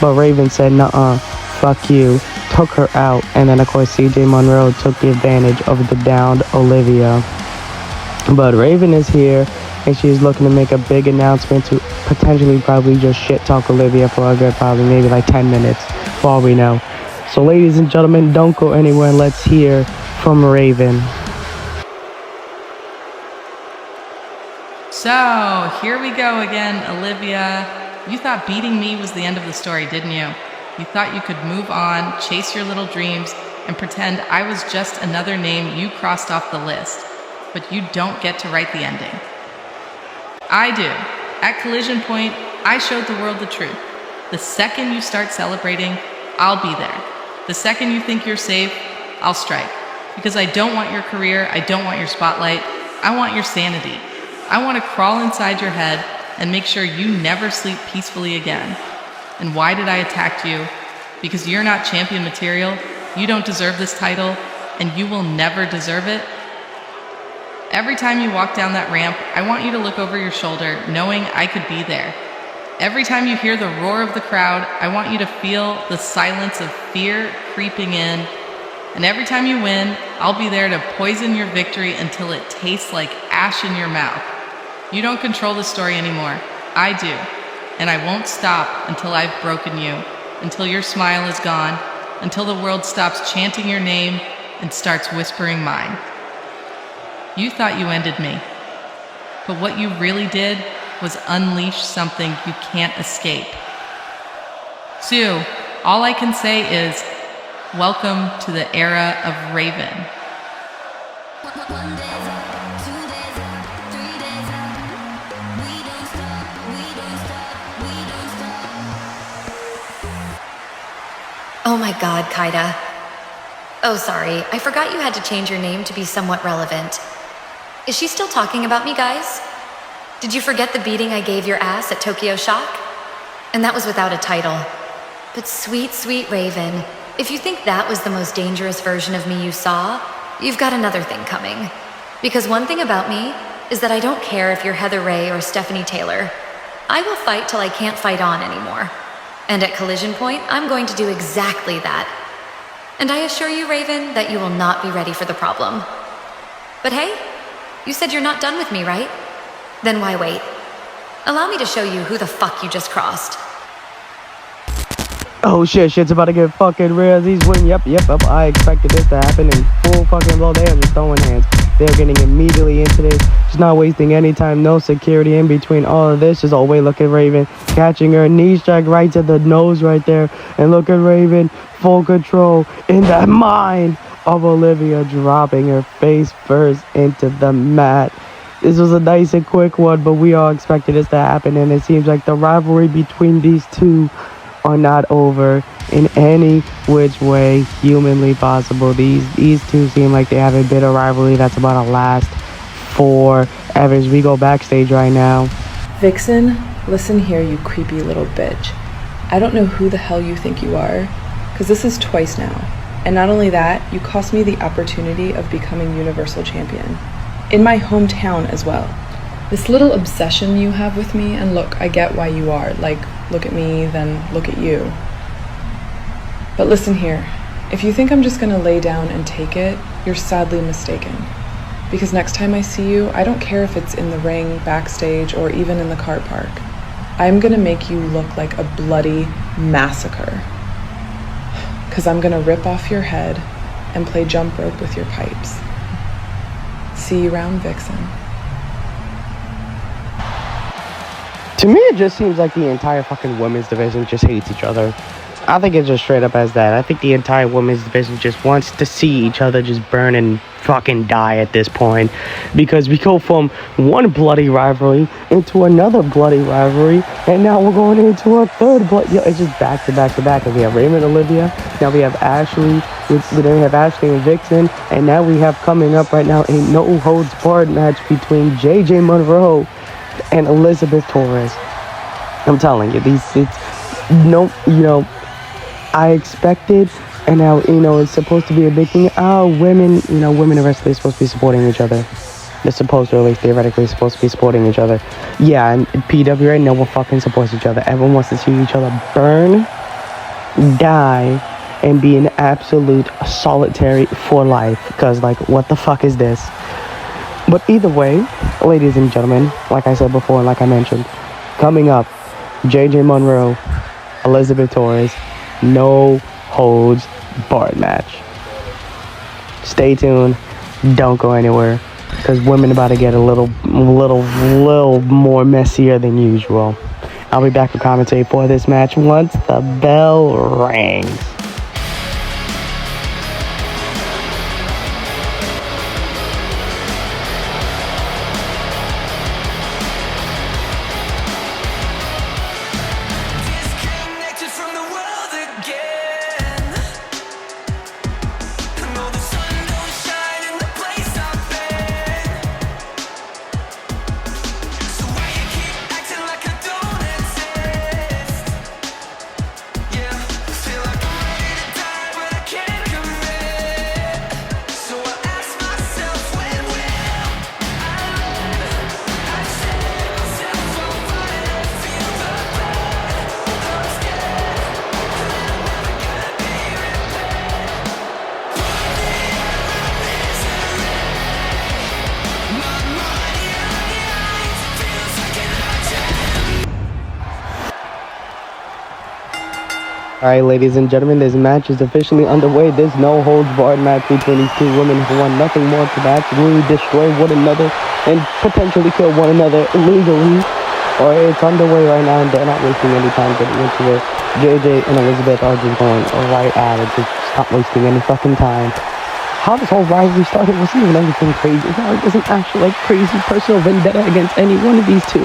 But Raven said, nuh-uh, fuck you, took her out. And then, of course, CJ Monroe took the advantage of the downed Olivia. But Raven is here, and she's looking to make a big announcement to potentially probably just shit-talk Olivia for a good probably maybe like 10 minutes, for all we know. So, ladies and gentlemen, don't go anywhere. Let's hear from Raven. So, here we go again, Olivia. You thought beating me was the end of the story, didn't you? You thought you could move on, chase your little dreams, and pretend I was just another name you crossed off the list. But you don't get to write the ending. I do. At Collision Point, I showed the world the truth. The second you start celebrating, I'll be there. The second you think you're safe, I'll strike. Because I don't want your career, I don't want your spotlight, I want your sanity. I want to crawl inside your head and make sure you never sleep peacefully again. And why did I attack you? Because you're not champion material, you don't deserve this title, and you will never deserve it? Every time you walk down that ramp, I want you to look over your shoulder, knowing I could be there. Every time you hear the roar of the crowd, I want you to feel the silence of fear creeping in, And every time you win, I'll be there to poison your victory until it tastes like ash in your mouth. You don't control the story anymore. I do. And I won't stop until I've broken you, until your smile is gone, until the world stops chanting your name and starts whispering mine. You thought you ended me. But what you really did was unleash something you can't escape. Sue, all I can say is, welcome to the era of Raven. Oh my God, Kaida. Oh, sorry. I forgot you had to change your name to be somewhat relevant. Is she still talking about me, guys? Did you forget the beating I gave your ass at Tokyo Shock? And that was without a title. But sweet, sweet Raven, if you think that was the most dangerous version of me you saw, you've got another thing coming. Because one thing about me is that I don't care if you're Heather Rae or Stephanie Taylor. I will fight till I can't fight on anymore. And at Collision Point, I'm going to do exactly that. And I assure you, Raven, that you will not be ready for the problem. But hey, you said you're not done with me, right? Then why wait? Allow me to show you who the fuck you just crossed. Oh shit's about to get fucking real. He's winning. Yep. I expected this to happen in full fucking blow. They are just throwing hands. They're getting immediately into this. Just not wasting any time. No security in between all of this. Just always look at Raven. Catching her knee strike right to the nose right there. And look at Raven. Full control in the mind of Olivia, dropping her face first into the mat. This was a nice and quick one, but we all expected this to happen. And it seems like the rivalry between these two are not over in any which way humanly possible. These two seem like they have a bit of rivalry that's about to last forever. As we go backstage right now. Vixen, listen here, you creepy little bitch. I don't know who the hell you think you are, because this is twice now. And not only that, you cost me the opportunity of becoming Universal Champion. In my hometown as well. This little obsession you have with me, and look, I get why you are. Like, look at me, then look at you. But listen here, if you think I'm just gonna lay down and take it, you're sadly mistaken. Because next time I see you, I don't care if it's in the ring, backstage, or even in the car park. I'm gonna make you look like a bloody massacre. Because I'm gonna rip off your head and play jump rope with your pipes. See you round, Vixen. To me, it just seems like the entire fucking women's division just hates each other. I think it's just straight up as that. I think the entire women's division just wants to see each other just burn and fucking die at this point. Because we go from one bloody rivalry into another bloody rivalry, and now we're going into a third bloody... It's just back to back to back. We have Raymond and Olivia, now we have Ashley, then we have Ashley and Vixen, and now we have coming up right now a no-holds-barred match between JJ Monroe and Elizabeth Torres. I'm telling you, I expected, and now, it's supposed to be a big thing. Women in wrestling are supposed to be supporting each other. They're supposed to, at least theoretically, supposed to be supporting each other. Yeah, and PWA, no one fucking supports each other. Everyone wants to see each other burn, die, and be in absolute solitary for life. Because, what the fuck is this? But either way, ladies and gentlemen, like I said before, and like I mentioned, coming up, JJ Monroe, Elizabeth Torres, no holds barred match. Stay tuned. Don't go anywhere, because women about to get a little more messier than usual. I'll be back to commentate for this match once the bell rings. Alright, ladies and gentlemen, this match is officially underway. This no-holds-barred match between these two women who want nothing more to absolutely destroy one another and potentially kill one another illegally. Alright, it's underway right now, and they're not wasting any time getting into it. JJ and Elizabeth are just going right at it, just not wasting any fucking time. How this whole rivalry started wasn't even anything crazy. It wasn't actually like crazy personal vendetta against any one of these two.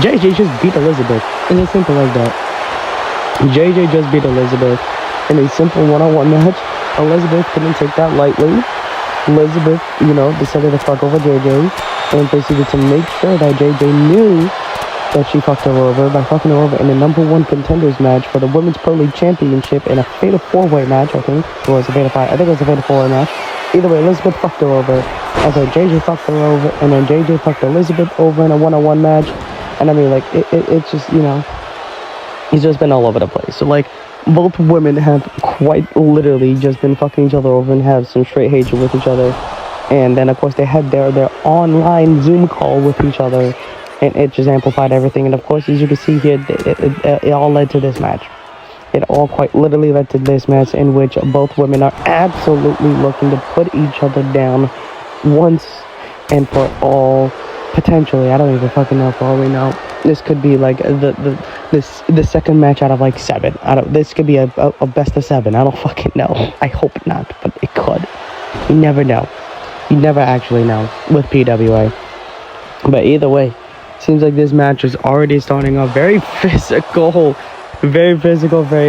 JJ just beat Elizabeth. It's as simple as that. JJ just beat Elizabeth in a simple one-on-one match. Elizabeth couldn't take that lightly. Elizabeth, decided to fuck over JJ and proceeded to make sure that JJ knew that she fucked her over by fucking her over in the #1 contenders match for the Women's Pro League Championship in a fatal 4-way match, I think. Or was it a fatal 5? I think it was a fatal 4-way match. Either way, Elizabeth fucked her over. Okay, JJ fucked her over, and then JJ fucked Elizabeth over in a one-on-one match. And I mean, like, it's just, he's just been all over the place. So, like, both women have quite literally just been fucking each other over and have some straight hatred with each other. And then, of course, they had their online Zoom call with each other. And it just amplified everything. And, of course, as you can see here, it all led to this match. It all quite literally led to this match in which both women are absolutely looking to put each other down once and for all. Potentially, I don't even fucking know. For all we know, this could be like the second match out of like 7. This could be a best of 7. I don't fucking know. I hope not, but it could. You never know. You never actually know with PWA. But either way, seems like this match is already starting off very physical, very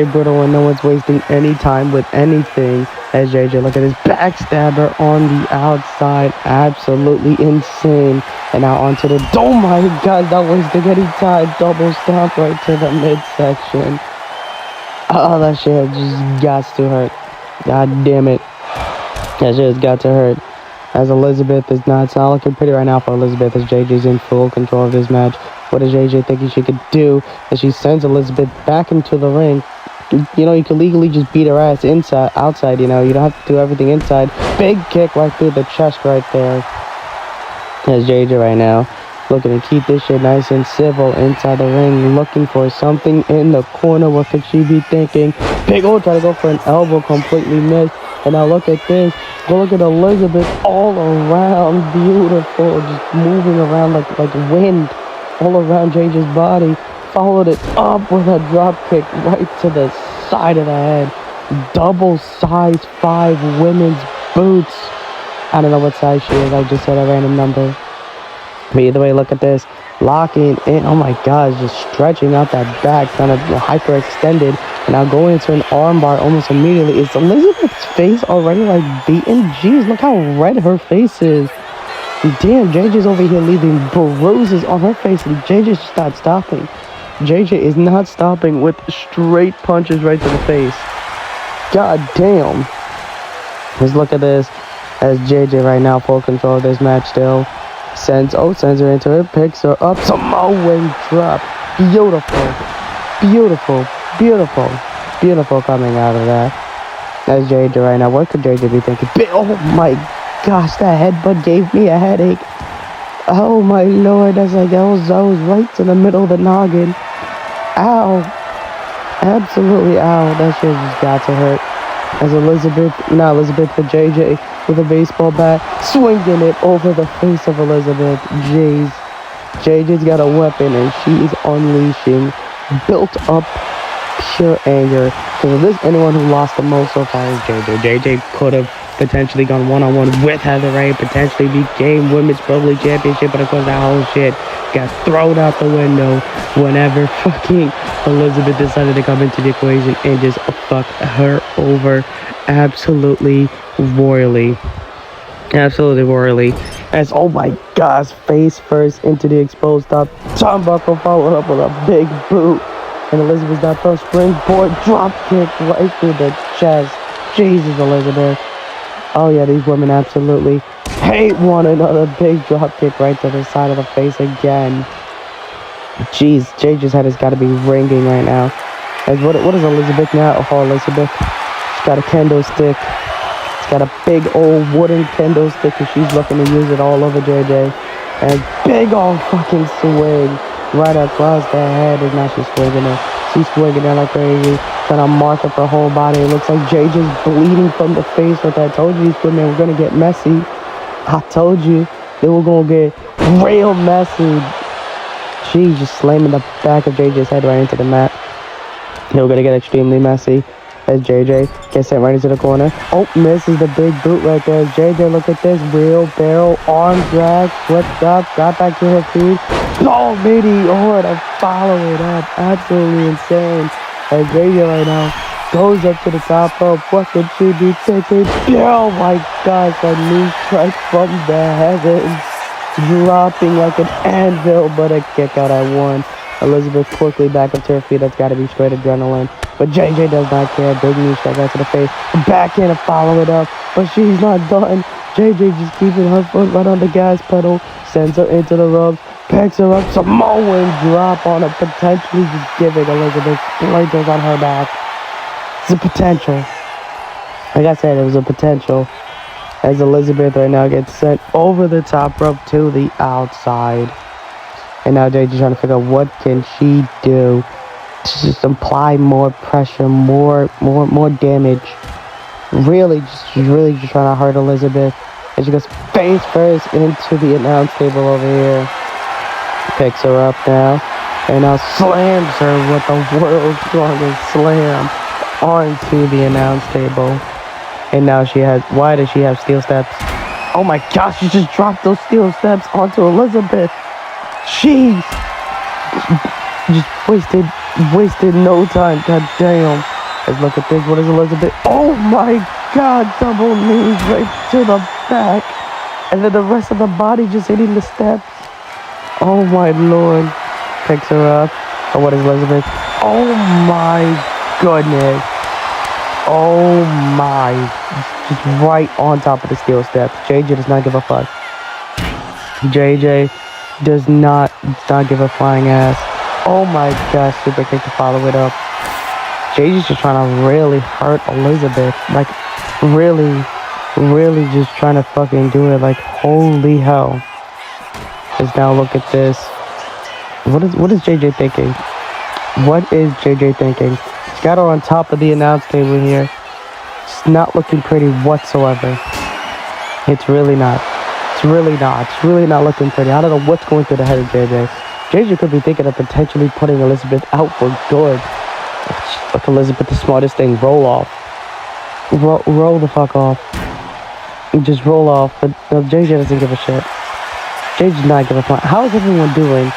brutal, and no one's wasting any time with anything. As JJ, look at this backstabber on the outside, absolutely insane. And now onto the, oh my god, that was the getting tied double stomp right to the midsection. Oh, that shit just got to hurt. God damn it. That shit has got to hurt. As Elizabeth is not, it's not looking pretty right now for Elizabeth, as JJ's in full control of this match. What does JJ think she could do? As she sends Elizabeth back into the ring. You can legally just beat her ass outside, you don't have to do everything inside. Big kick right through the chest right there. As JJ right now looking to keep this shit nice and civil inside the ring, looking for something in the corner. What could she be thinking? Big old try to go for an elbow, completely missed. And now look at this. Go look at Elizabeth all around, beautiful, just moving around like wind all around JJ's body. Followed it up with a drop kick right to the side of the head. Double size 5 women's boots. I don't know what size she is. I just said a random number. But either way, look at this. Locking in. Oh my god, just stretching out that back, kind of hyperextended. And now going into an armbar almost immediately. Is Elizabeth's face already like beaten? Jeez, look how red her face is. Damn, JJ's over here leaving bruises on her face, and JJ's just not stopping. JJ is not stopping with straight punches right to the face. God damn. Let's look at this. As JJ right now full control of this match still. Sends her into it. Picks her up. Samoan drop. Beautiful coming out of that. As JJ right now. What could JJ be thinking? Oh my gosh, that headbutt gave me a headache. Oh my lord, that was right to the middle of the noggin. Ow. Absolutely ow. That shit just got to hurt. As Elizabeth with JJ with a baseball bat, swinging it over the face of Elizabeth. Jeez. JJ's got a weapon and she's unleashing built up pure anger. Because if there's anyone who lost the most so far is JJ. JJ could have potentially gone one-on-one with Rae, potentially became Women's Pro League Championship, but of course that whole shit got thrown out the window whenever fucking Elizabeth decided to come into the equation and just fuck her over absolutely royally. As, oh my gosh, face first into the exposed top, turnbuckle followed up with a big boot, and Elizabeth's got the springboard drop kick right through the chest. Jesus, Elizabeth. Oh yeah, these women absolutely hate one another. Big drop kick right to the side of the face again. Jeez, JJ's head has got to be ringing right now. As what is Elizabeth now? Oh, Elizabeth. She's got a kendo stick. She's got a big old wooden kendo stick and she's looking to use it all over JJ. And big old fucking swing right across the head. And now she's swinging it. She's swinging it like crazy, trying to mark up her whole body. It looks like JJ's bleeding from the face. Like I told you, these women were gonna get messy. I told you they were gonna get real messy. She's just slamming the back of JJ's head right into the mat. They were gonna get extremely messy as JJ gets sent right into the corner. Oh, misses the big boot right there. JJ, look at this. Wheelbarrow, arm drag, flipped up, got back to her feet. Oh, meaty, to follow it up. Absolutely insane. As JJ right now goes up to the top rope. What can she do? Oh my gosh, a knee strike from the heavens. Dropping like an anvil, but a kick out at one. Elizabeth quickly back up to her feet. That's got to be straight adrenaline. But JJ does not care. Big knee strike right to the face. Back in to follow it up. But she's not done. JJ just keeping her foot right on the gas pedal. Sends her into the ropes. Picks her up. Samoan drop on her. Potentially just giving Elizabeth splinters on her back. It's a potential. Like I said, it was a potential. As Elizabeth right now gets sent over the top rope to the outside. And now JJ's trying to figure out what can she do to just apply more pressure, more damage. Really just trying to hurt Elizabeth. And she goes face first into the announce table over here. Picks her up now. And now slams her with the world's strongest slam onto the announce table. And now why does she have steel steps? Oh my gosh, she just dropped those steel steps onto Elizabeth. She just wasted no time. God damn. Let's look at this. What is Elizabeth? Oh my god, double knees right to the back. And then the rest of the body just hitting the steps. Oh my lord. Picks her up. Oh, what is Elizabeth? Oh my goodness. Oh my. Just right on top of the steel steps. JJ does not give a fuck. JJ does not give a flying ass. Oh my gosh, super kick to follow it up. JJ's just trying to really hurt Elizabeth. Like, really just trying to fucking do it. Like, holy hell. Just now look at this. What is JJ thinking? What is JJ thinking? She's got her on top of the announce table here. It's not looking pretty whatsoever. It's really not. It's really not looking pretty. I don't know what's going through the head of JJ. JJ could be thinking of potentially putting Elizabeth out for good. Look, Elizabeth, the smartest thing. Roll off. Roll the fuck off. Just roll off. But no, JJ doesn't give a shit. JJ does not give a fuck. How is everyone doing?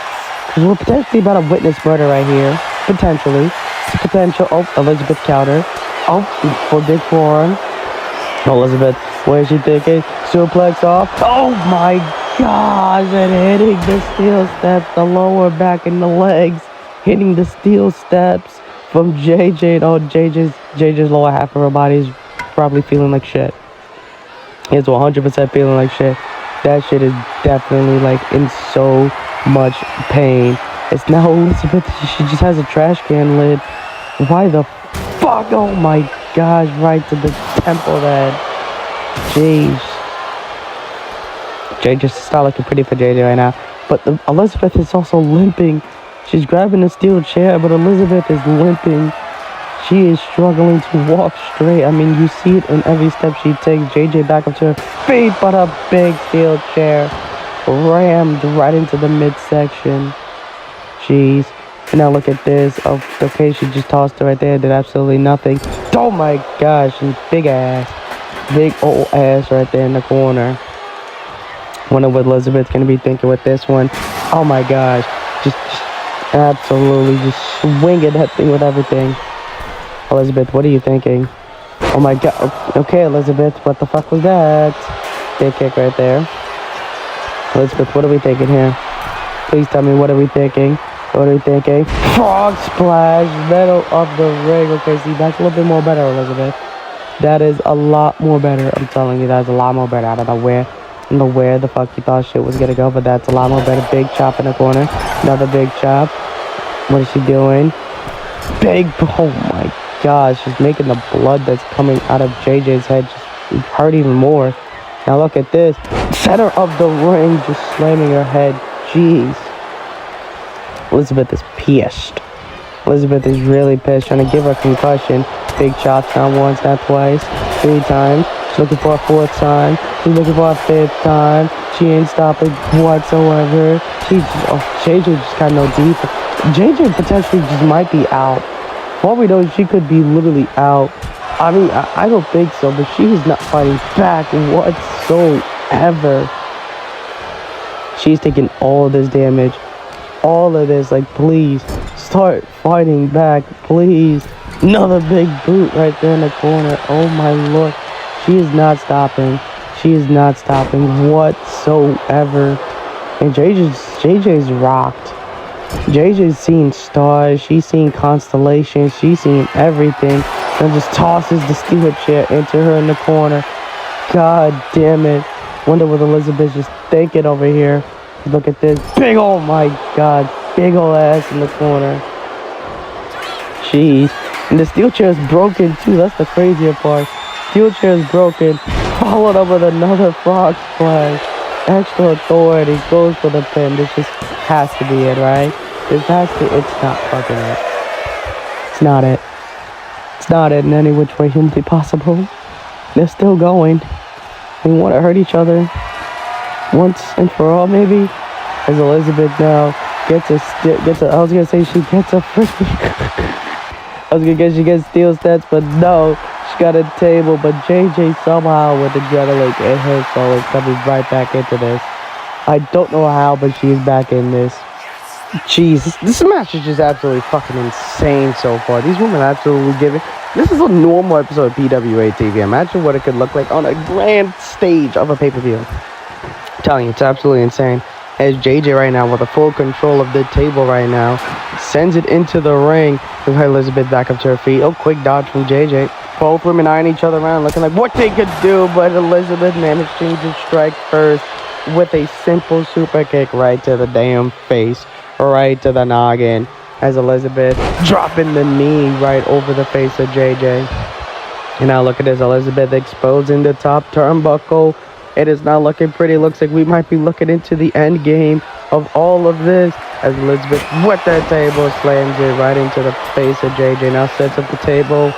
Because we're potentially about to witness murder right here. Potentially. It's a potential. Oh, Elizabeth counter. Oh, for big forearm. Elizabeth, what is she thinking? Suplex off. Oh my gosh, and hitting the steel steps, the lower back and the legs, hitting the steel steps from JJ. Oh, JJ's lower half of her body is probably feeling like shit. It's 100% feeling like shit. That shit is definitely like in so much pain. It's now Elizabeth, she just has a trash can lid. Why the fuck? Oh my gosh, right to the temple then. Jeez. JJ's not looking pretty for JJ right now. But Elizabeth is also limping. She's grabbing a steel chair, but Elizabeth is limping. She is struggling to walk straight. I mean, you see it in every step she takes. JJ back up to her feet, but a big steel chair rammed right into the midsection. Jeez. And now look at this. Oh, okay, she just tossed her right there. Did absolutely nothing. Oh my gosh. And big ass. Big old ass right there in the corner. Wonder what Elizabeth's going to be thinking with this one. Oh my gosh. Just absolutely just swinging that thing with everything. Elizabeth, what are you thinking? Oh my god. Okay, Elizabeth, what the fuck was that? Big kick right there. Elizabeth, what are we thinking here? Please tell me, what are we thinking? What are we thinking? Frog splash, middle of the ring. Okay, see, that's a little bit more better, Elizabeth. That is a lot more better. I'm telling you, that's a lot more better. I don't know where the fuck you thought shit was gonna go, but that's a lot more better. Big chop in the corner. Another big chop. What is she doing? Big, oh my gosh, she's making the blood that's coming out of JJ's head just hurt even more. Now look at this. Center of the ring, just slamming her head. Jeez. Elizabeth is pissed. Elizabeth is really pissed, trying to give her concussion. Big chops, not once, not twice, 3 times. She's looking for a 4th time. She's looking for a 5th time. She ain't stopping whatsoever. JJ just got no defense. JJ potentially just might be out. For all we know, she could be literally out. I mean, I don't think so, but she is not fighting back whatsoever. She's taking all this damage. All of this, like, please, start fighting back, please. Another big boot right there in the corner. Oh my lord. She is not stopping. She is not stopping whatsoever. And JJ's rocked. JJ's seen stars. She's seen constellations. She's seen everything. And just tosses the steel chair into her in the corner. God damn it. Wonder what Elizabeth's just thinking over here. Look at this. Big, oh my god. Big ol' ass in the corner. Jeez. And the steel chair is broken too. That's the crazier part. Steel chair is broken. Followed up with another frog splash. Extra authority. Goes for the pin. This just has to be it, right? This has to. It's not fucking it. It's not it. It's not it in any which way humanly possible. They're still going. They want to hurt each other. Once and for all, maybe. As Elizabeth now gets a I was gonna say she gets a freaking I was gonna guess she gets steel stats, but no, she got a table. But JJ somehow with adrenaline in her soul is coming right back into this. I don't know how, but she's back in this. Jeez, this match is just absolutely fucking insane so far. These women absolutely giving. This is a normal episode of PWA TV. Imagine what it could look like on a grand stage of a pay-per-view. I'm telling you, it's absolutely insane. As JJ right now with the full control of the table right now, sends it into the ring with her Elizabeth back up to her feet. Oh, quick dodge from JJ. Both women eyeing each other around, looking like what they could do, but Elizabeth managed to strike first with a simple super kick right to the damn face, right to the noggin. As Elizabeth dropping the knee right over the face of JJ. And now look at this, Elizabeth exposing the top turnbuckle. It is not looking pretty. Looks like we might be looking into the end game of all of this. As Elizabeth with that table slams it right into the face of JJ. Now sets up the table.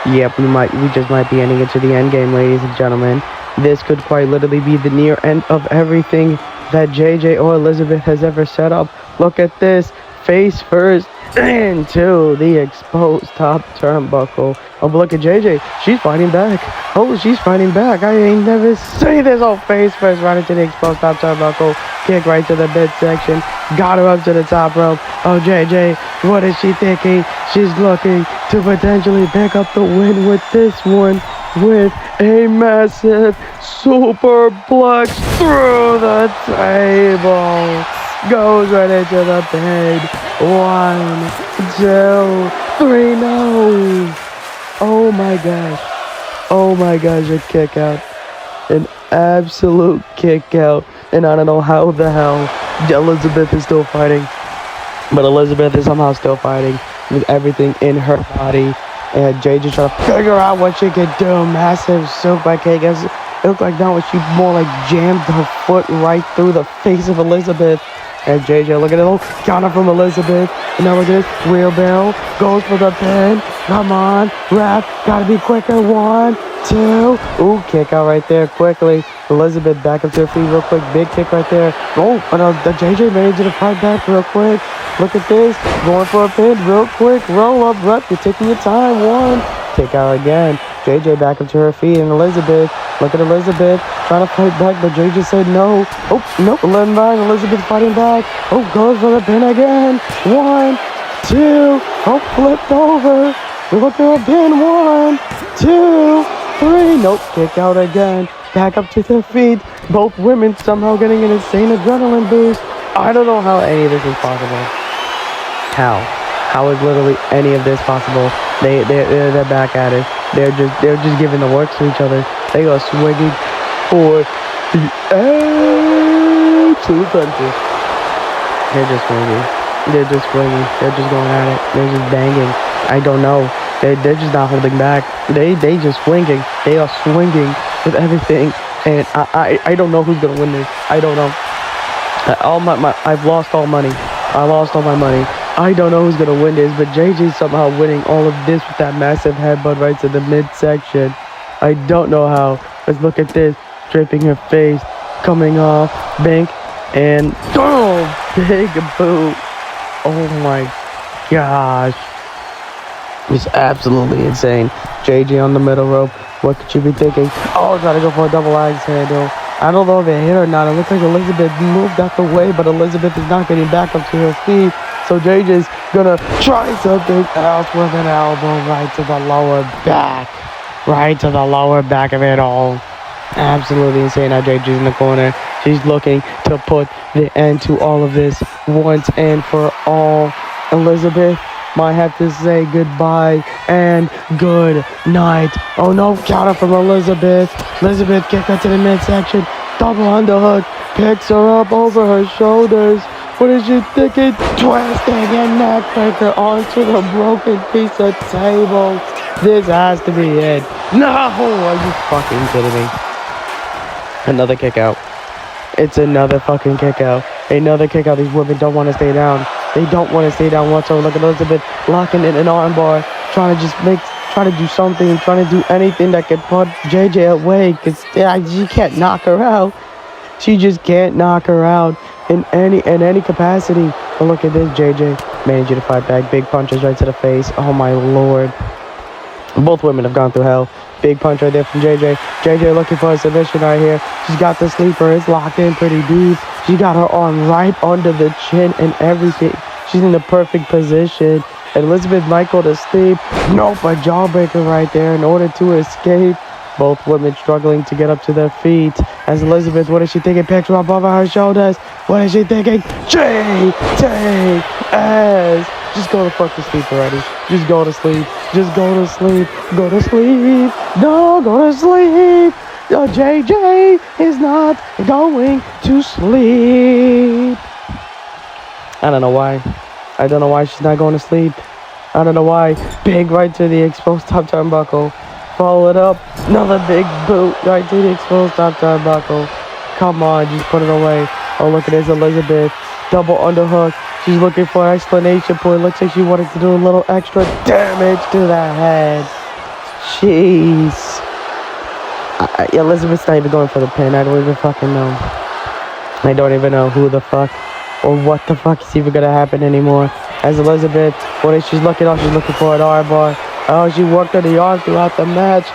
Yep, we just might be ending into the end game, ladies and gentlemen. This could quite literally be the near end of everything that JJ or Elizabeth has ever set up. Look at this. Face first into the exposed top turnbuckle. Oh, but look at JJ. She's fighting back. Oh, she's fighting back. I ain't never seen this. Oh, face first right into the exposed top turnbuckle. Kick right to the midsection. Got her up to the top rope. Oh, JJ, what is she thinking? She's looking to potentially pick up the win with this one. With a massive superplex through the table. Goes right into the pin. 1, 2, 3, no. Oh my gosh. Oh my gosh, a kick out. An absolute kick out. And I don't know how the hell Elizabeth is still fighting. But Elizabeth is somehow still fighting with everything in her body. And JJ trying to figure out what she could do. Massive super kick. It looked like that was she more like jammed her foot right through the face of Elizabeth. And JJ, look at it, little counter from Elizabeth. And now look at this, wheelbarrow, goes for the pin. Come on, ref, gotta be quicker. 1, 2. Ooh, kick out right there quickly. Elizabeth back up to her feet real quick. Big kick right there. Oh, and the JJ managed to fight back real quick. Look at this, going for a pin real quick. Roll up, ref, you're taking your time. 1. Kick out again. JJ back up to her feet, and Elizabeth, look at Elizabeth, trying to fight back, but JJ said no. Oh, nope, Elizabeth fighting back. Oh, goes for the pin again. 1, 2, oh, flipped over. Look at her pin. 1, 2, 3. Nope, kick out again. Back up to their feet. Both women somehow getting an insane adrenaline boost. I don't know how any of this is possible. How is literally any of this possible? They're back at it. They're just giving the works to each other. They go swinging for the absolute fences. They're just swinging. They're just swinging. They're just going at it. They're just banging. I don't know. They're just not holding back. They just swinging. They are swinging with everything. And I don't know who's gonna win this. I don't know. I've lost all money. I lost all my money. I don't know who's going to win this, but JJ's somehow winning all of this with that massive headbutt right to the midsection. I don't know how. Let's look at this. Draping her face, coming off, bank, and boom! Big boot. Oh my gosh. It's absolutely insane. JJ on the middle rope. What could you be thinking? Oh, gotta go for a double axe handle. I don't know if it hit or not. It looks like Elizabeth moved out the way, but Elizabeth is not getting back up to her feet. So JJ's gonna try something else with an elbow right to the lower back. Right to the lower back of it all. Absolutely insane. Now JJ's in the corner. She's looking to put the end to all of this once and for all. Elizabeth might have to say goodbye and good night. Oh no, counter from Elizabeth. Elizabeth kick her to the midsection. Double underhook. Picks her up over her shoulders. What is she thinking? Twisting and neckbreaker onto the broken piece of table. This has to be it. No, are you fucking kidding me? Another kick out. It's another fucking kick out. Another kick out. These women don't want to stay down. They don't want to stay down whatsoever. Look at Elizabeth locking in an armbar, trying to do something, trying to do anything that could put JJ away, because she can't knock her out. She just can't knock her out in any capacity. But look at this, JJ managing to fight back. Big punches right to the face. Oh my lord. Both women have gone through hell. Big punch right there from JJ. JJ looking for a submission right here. She's got the sleeper. It's locked in pretty deep. She got her arm right under the chin and everything. She's in the perfect position. And Elizabeth might go to sleep. Nope, a jawbreaker right there in order to escape. Both women struggling to get up to their feet. As Elizabeth, what is she thinking? Picks her up over her shoulders. What is she thinking? JJ. Just go to fucking sleep already. Just go to sleep. Just go to sleep. Go to sleep. No, go to sleep. JJ is not going to sleep. I don't know why. I don't know why she's not going to sleep. I don't know why. Big right to the exposed top turnbuckle. Follow it up. Another big boot right to the exposed top turnbuckle. Come on, just put it away. Oh, look at this, Elizabeth. Double underhook. She's looking for an explanation point. Looks like she wanted to do a little extra damage to the head. Jeez. Elizabeth's not even going for the pin. I don't even fucking know. I don't even know who the fuck or what the fuck is even gonna happen anymore. As Elizabeth, what is she's looking for an armbar. Oh, she worked on the arm throughout the match.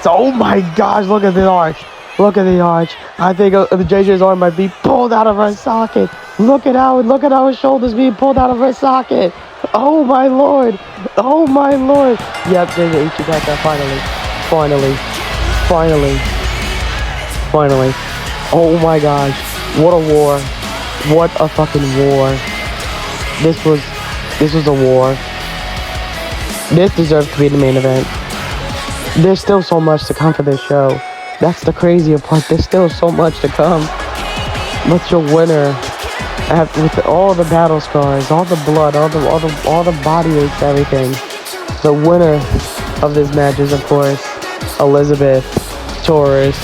Oh my gosh, look at the arch. Look at the arch. I think JJ's arm might be pulled out of her socket. Look at how her shoulders being pulled out of her socket. Oh my lord. Oh my lord. Yep, JJ, she got that finally. Oh my gosh. What a war. What a fucking war. This was a war. This deserves to be the main event. There's still so much to come for this show. That's the crazier part. There's still so much to come. But your winner, with all the battle scars, all the blood, all the body aches, everything. The winner of this match is, of course, Elizabeth Torres.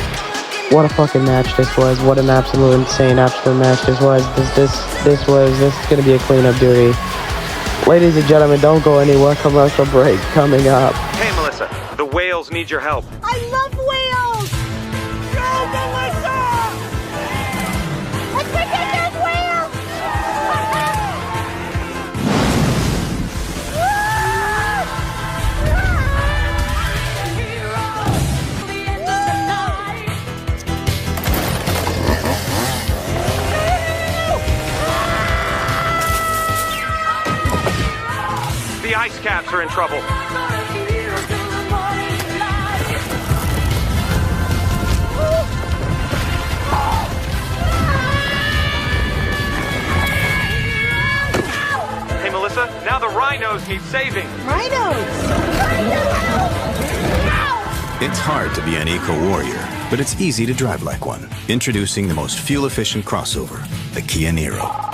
What a fucking match this was. What an absolute match this was. This is gonna be a cleanup duty. Ladies and gentlemen, don't go anywhere. Commercial break coming up. Hey, Melissa, the whales need your help. I love whales! Go, Melissa! Let's protect those whales! The ice caps are in trouble. Hey, Melissa, now the rhinos need saving. It's hard to be an eco-warrior, but it's easy to drive like one. Introducing the most fuel-efficient crossover, the Kia Niro.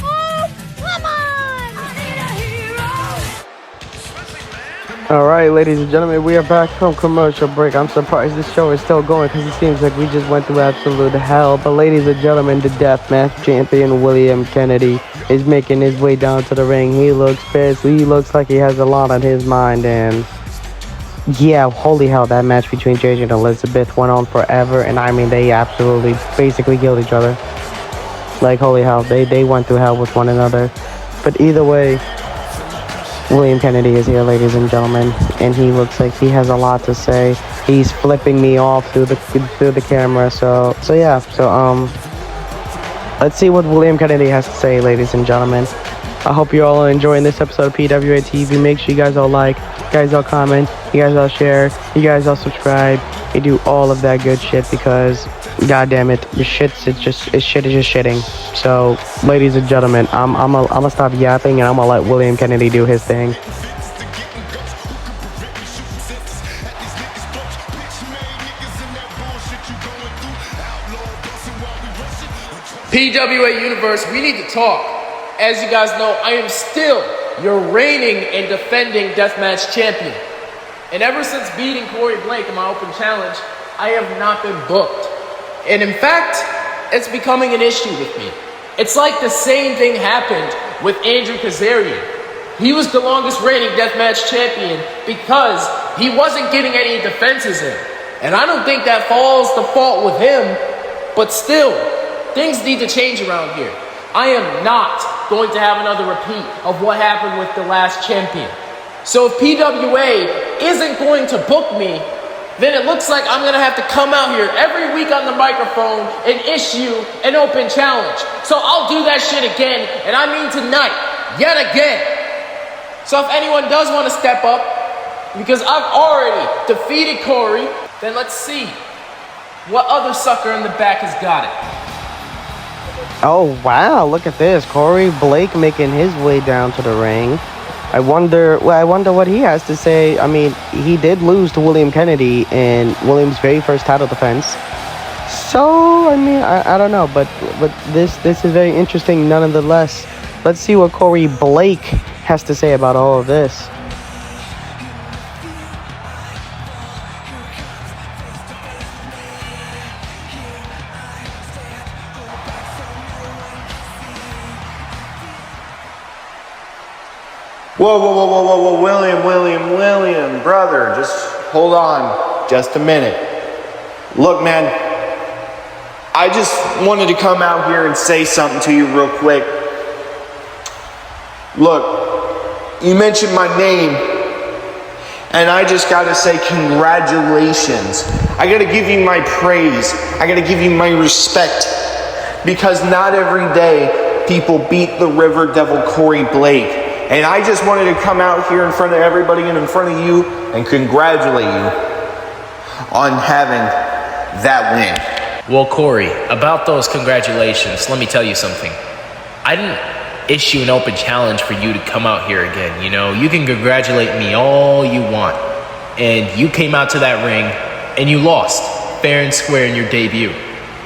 Alright, ladies and gentlemen, we are back from commercial break. I'm surprised this show is still going because it seems like we just went through absolute hell. But ladies and gentlemen, the deathmatch champion William Kennedy is making his way down to the ring. He looks pissed. He looks like he has a lot on his mind. And yeah, holy hell, that match between JJ and Elizabeth went on forever. And I mean, they absolutely basically killed each other. Like, holy hell, they went through hell with one another. But either way, William Kennedy is here, ladies and gentlemen, and he looks like he has a lot to say. He's flipping me off through the camera. So let's see what William Kennedy has to say, ladies and gentlemen. I hope you all are enjoying this episode of PWA TV. Make sure you guys all like, you guys all comment, you guys all share, you guys all subscribe. You do all of that good shit because, god damn it, the shit is just shitting. So, ladies and gentlemen, I'm gonna stop yapping and I'm gonna let William Kennedy do his thing. PWA Universe, we need to talk. As you guys know, I am still your reigning and defending Deathmatch champion. And ever since beating Corey Blake in my open challenge, I have not been booked. And in fact, it's becoming an issue with me. It's like the same thing happened with Andrew Kazarian. He was the longest reigning Deathmatch champion because he wasn't getting any defenses in. And I don't think that falls the fault with him, but still, things need to change around here. I am not going to have another repeat of what happened with the last champion. So if PWA isn't going to book me, then it looks like I'm going to have to come out here every week on the microphone and issue an open challenge. So I'll do that shit again, and I mean tonight, yet again. So if anyone does want to step up, because I've already defeated Corey, then let's see what other sucker in the back has got it. Oh wow, look at this. Corey Blake making his way down to the ring. I wonder what he has to say. I mean, he did lose to William Kennedy in William's very first title defense. So, I mean, I don't know, but this is very interesting nonetheless. Let's see what Corey Blake has to say about all of this. Whoa, William, brother, just hold on just a minute. Look, man, I just wanted to come out here and say something to you real quick. Look, you mentioned my name, and I just gotta say congratulations. I gotta give you my praise. I gotta give you my respect, because not every day people beat the River Devil Corey Blake. And I just wanted to come out here in front of everybody and in front of you and congratulate you on having that win. Well, Corey, about those congratulations, let me tell you something. I didn't issue an open challenge for you to come out here again. You know, you can congratulate me all you want. And you came out to that ring and you lost fair and square in your debut.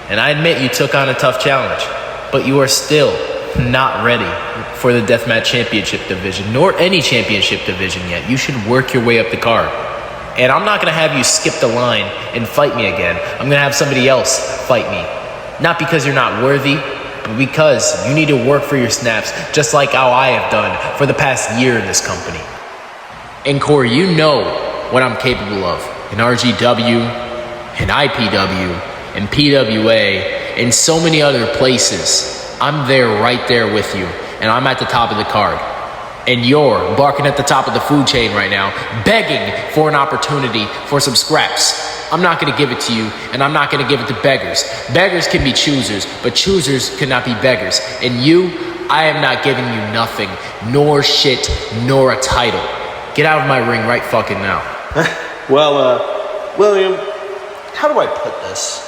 And I admit you took on a tough challenge, but you are still not ready for the Deathmatch Championship division, nor any championship division yet. You should work your way up the card. And I'm not going to have you skip the line and fight me again. I'm going to have somebody else fight me. Not because you're not worthy, but because you need to work for your snaps, just like how I have done for the past year in this company. And Corey, you know what I'm capable of in RGW, in IPW, in PWA, and so many other places. I'm there, right there with you, and I'm at the top of the card. And you're barking at the top of the food chain right now, begging for an opportunity for some scraps. I'm not going to give it to you, and I'm not going to give it to beggars. Beggars can be choosers, but choosers cannot be beggars. And you, I am not giving you nothing, nor shit, nor a title. Get out of my ring right fucking now. Well, William, how do I put this?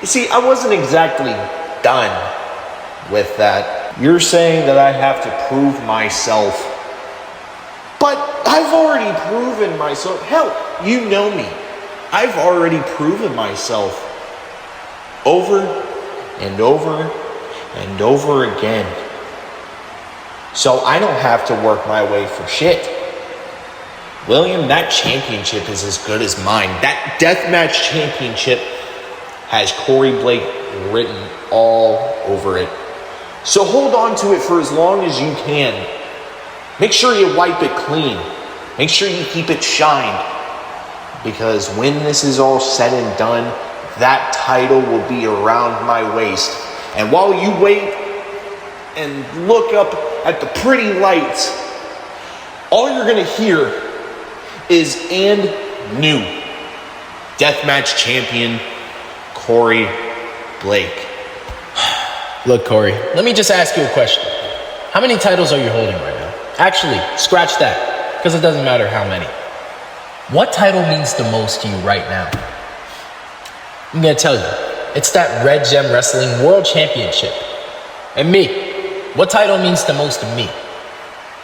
You see, I wasn't exactly done with that. You're saying that I have to prove myself. But I've already proven myself. Hell, you know me. I've already proven myself over and over and over again. So I don't have to work my way for shit. William, that championship is as good as mine. That Deathmatch championship has Corey Blake written all over it. So hold on to it for as long as you can. Make sure you wipe it clean. Make sure you keep it shined. Because when this is all said and done, that title will be around my waist. And while you wait and look up at the pretty lights, all you're going to hear is "and new deathmatch champion Corey Blake." Look, Corey, let me just ask you a question. How many titles are you holding right now? Actually, scratch that, because it doesn't matter how many. What title means the most to you right now? I'm going to tell you. It's that Red Gem Wrestling World Championship. And me, what title means the most to me?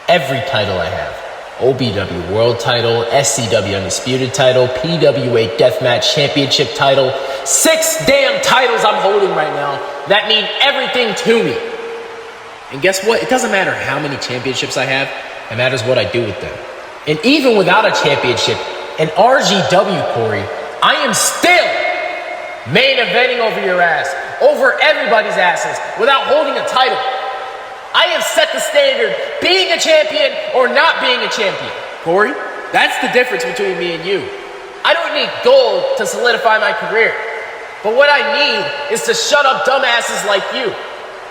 Every title I have. OBW World Title, SCW Undisputed Title, PWA Deathmatch Championship Title. 6 damn titles I'm holding right now that mean everything to me. And guess what? It doesn't matter how many championships I have. It matters what I do with them. And even without a championship, an RGW, Corey, I am still main eventing over your ass, over everybody's asses, without holding a title. I have set the standard, being a champion or not being a champion. Corey, that's the difference between me and you. I don't need gold to solidify my career. But what I need is to shut up dumbasses like you,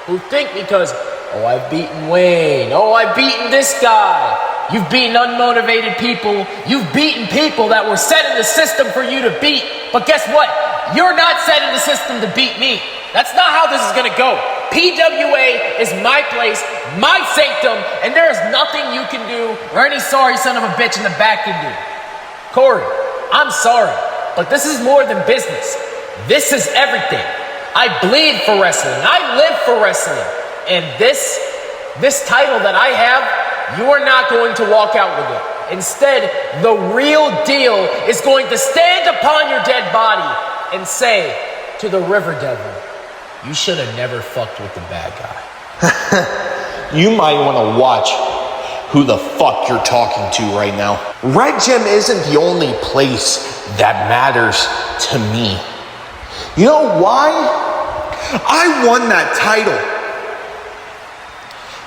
who think because, oh, I've beaten Wayne, oh, I've beaten this guy. You've beaten unmotivated people. You've beaten people that were set in the system for you to beat. But guess what? You're not set in the system to beat me. That's not how this is gonna go. PWA is my place, my sanctum, and there is nothing you can do or any sorry son of a bitch in the back can do. Corey, I'm sorry, but this is more than business. This is everything. I bleed for wrestling. I live for wrestling. And this title that I have, you are not going to walk out with it. Instead, the real deal is going to stand upon your dead body and say to the River Devil, you should have never fucked with the bad guy. You might want to watch who the fuck you're talking to right now. Red Gem isn't the only place that matters to me. You know why? I won that title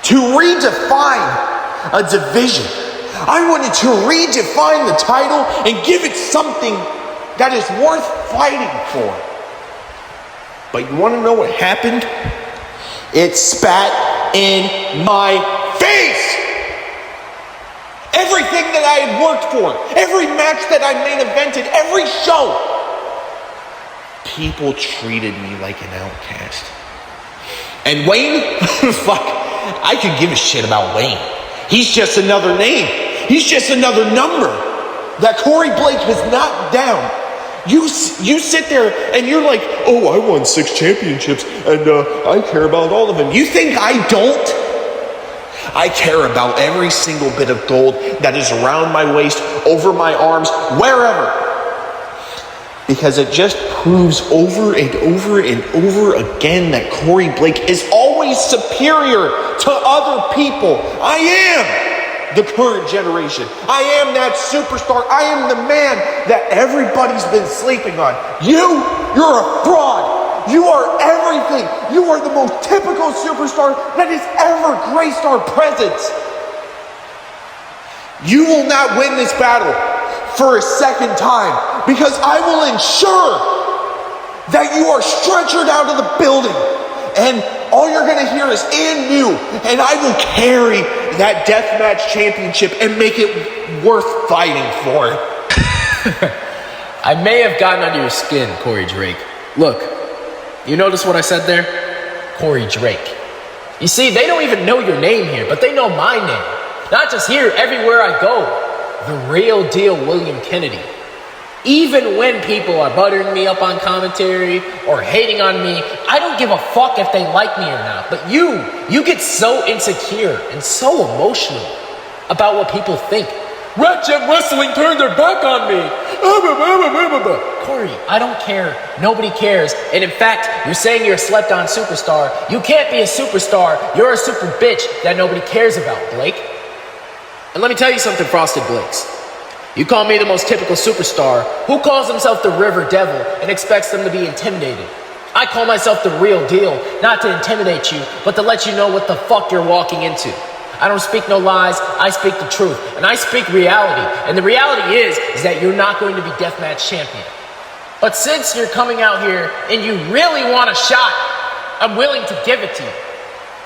to redefine a division. I wanted to redefine the title and give it something that is worth fighting for. But you want to know what happened? It spat in my face! Everything that I had worked for, every match that I main evented, every show, people treated me like an outcast. And Wayne? Fuck, I could give a shit about Wayne. He's just another name. He's just another number that Corey Blake has knocked down. You sit there and you're like, oh, I won 6 championships and I care about all of them. You think I don't? I care about every single bit of gold that is around my waist, over my arms, wherever. Because it just proves over and over and over again that Corey Blake is always superior to other people. I am the current generation. I am that superstar. I am the man that everybody's been sleeping on. You're a fraud. You are everything. You are the most typical superstar that has ever graced our presence. You will not win this battle for a second time because I will ensure that you are stretchered out of the building and all you're going to hear is "and new," and I will carry that deathmatch championship and make it worth fighting for. I may have gotten under your skin, Corey Drake. Look, you notice what I said there? Corey Drake. You see, they don't even know your name here, but they know my name. Not just here, everywhere I go. The real deal William Kennedy. Even when people are buttering me up on commentary or hating on me, I don't give a fuck if they like me or not. But you get so insecure and so emotional about what people think. Red Gem Wrestling turned their back on me. Corey, I don't care. Nobody cares. And in fact, you're saying you're a slept-on superstar. You can't be a superstar. You're a super bitch that nobody cares about, Blake. And let me tell you something, Frosted Blakes. You call me the most typical superstar. Who calls himself the River Devil and expects them to be intimidated? I call myself the real deal, not to intimidate you, but to let you know what the fuck you're walking into. I don't speak no lies, I speak the truth, and I speak reality. And the reality is that you're not going to be deathmatch champion. But since you're coming out here and you really want a shot, I'm willing to give it to you.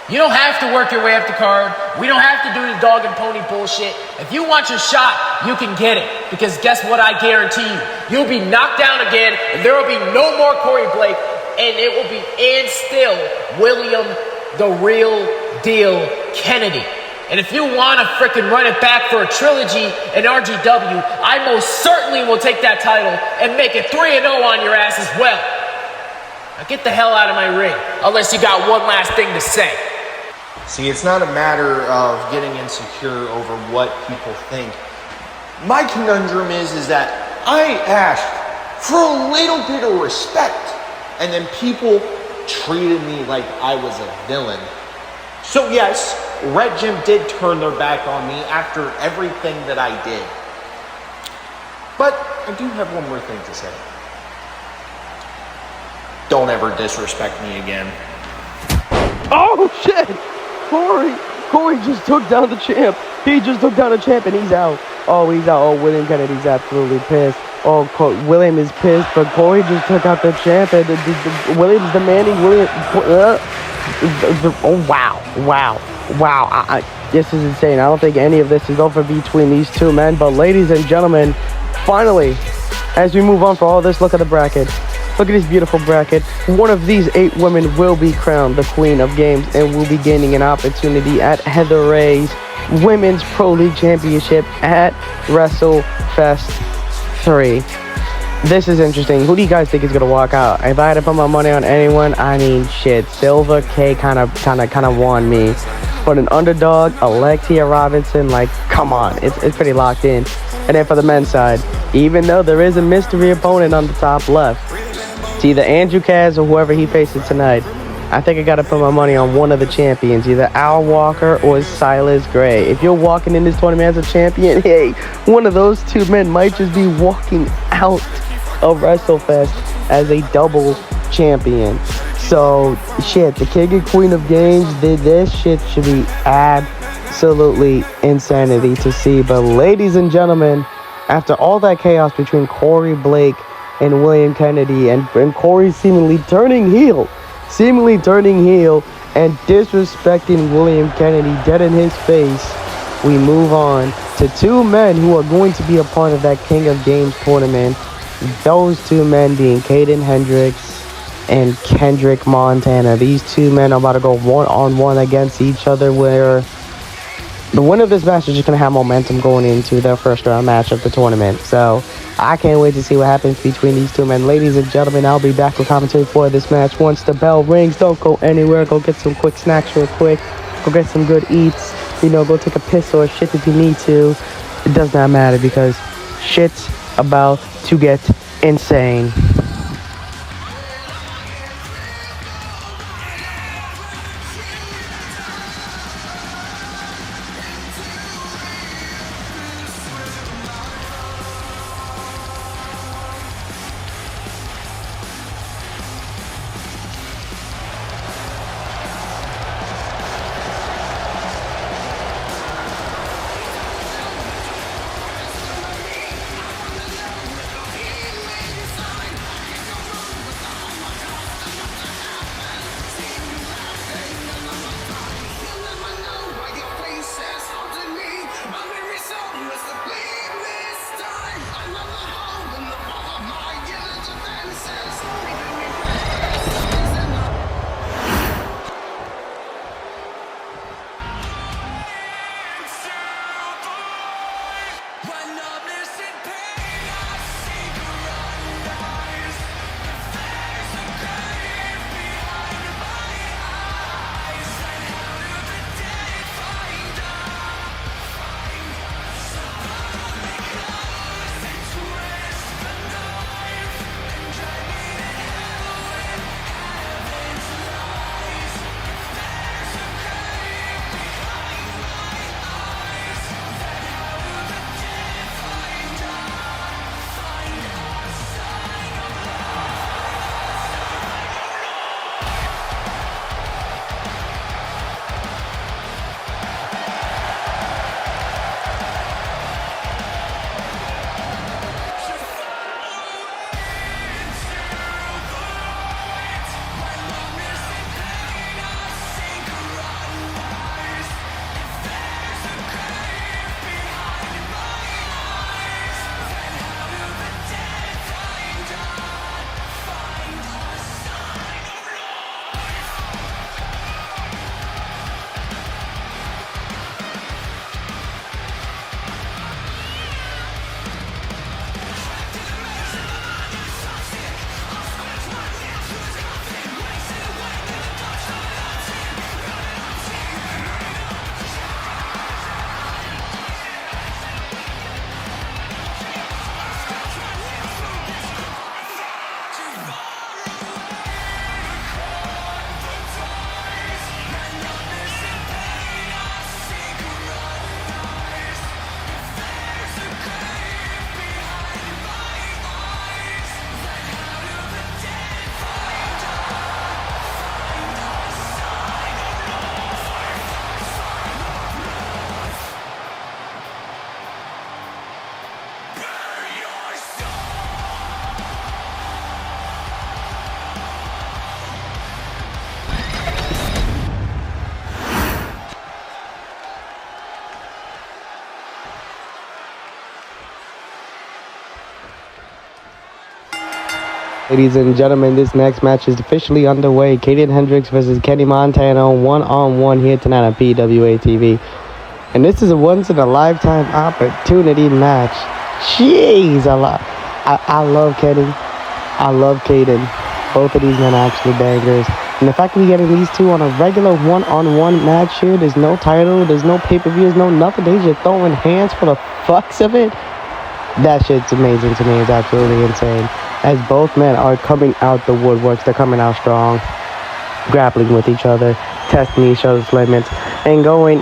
You don't have to work your way up the card. We don't have to do the dog and pony bullshit. If you want your shot, you can get it. Because guess what I guarantee you? You'll be knocked down again, and there will be no more Corey Blake, and it will be and still William the real deal Kennedy. And if you want to frickin' run it back for a trilogy in RGW, I most certainly will take that title and make it 3-0 on your ass as well. Now get the hell out of my ring, unless you got one last thing to say. See, it's not a matter of getting insecure over what people think. My conundrum is that I asked for a little bit of respect, and then people treated me like I was a villain. So yes, Red Gym did turn their back on me after everything that I did. But I do have one more thing to say. Don't ever disrespect me again. Oh shit! Corey just took down the champ. He just took down the champ and he's out. Oh, he's out. Oh, William Kennedy's absolutely pissed. Oh, William is pissed, but Corey just took out the champ and William's demanding William. Oh, wow. This is insane. I don't think any of this is over between these two men. But ladies and gentlemen, finally, as we move on for all this, look at the bracket. Look at this beautiful bracket. One of these 8 women will be crowned the Queen of Games and will be gaining an opportunity at Heather Ray's Women's Pro League Championship at WrestleFest 3. This is interesting. Who do you guys think is gonna walk out? If I had to put my money on anyone, I mean, shit, Silva K kind of won me. But an underdog, Alexia Robinson, like, come on, it's pretty locked in. And then for the men's side, even though there is a mystery opponent on the top left, it's either Andrew Kaz or whoever he faces tonight. I think I gotta put my money on one of the champions, either Al Walker or Silas Gray. If you're walking in this tournament as a champion, hey, one of those two men might just be walking out of WrestleFest as a double champion. So, shit, the King and Queen of Games, this shit should be absolutely insanity to see. But ladies and gentlemen, after all that chaos between Corey Blake and William Kennedy, and Corey seemingly turning heel and disrespecting William Kennedy dead in his face, we move on to 2 men who are going to be a part of that King of Games tournament. Those 2 men being Kayden Hendrix and Kendrick Montana. These 2 men are about to go 1-on-1 against each other, where the winner of this match is just going to have momentum going into their first round match of the tournament. So I can't wait to see what happens between these 2 men. Ladies and gentlemen, I'll be back with commentary for this match once the bell rings. Don't go anywhere. Go get some quick snacks real quick. Go get some good eats. Go take a piss or a shit if you need to. It does not matter because shit's about to get insane. Ladies and gentlemen, this next match is officially underway. Kayden Hendrix versus Kenny Montana, one-on-one here tonight on PWA TV. And this is a once-in-a-lifetime opportunity match. Jeez, I love Kenny. I love Kayden. Both of these men are actually bangers. And the fact that we're getting these two on a regular one-on-one match here, there's no title, there's no pay-per-views, no nothing. They just throwing hands for the fucks of it. That shit's amazing to me. It's absolutely insane. As both men are coming out the woodworks, they're coming out strong, grappling with each other, testing each other's limits, and going,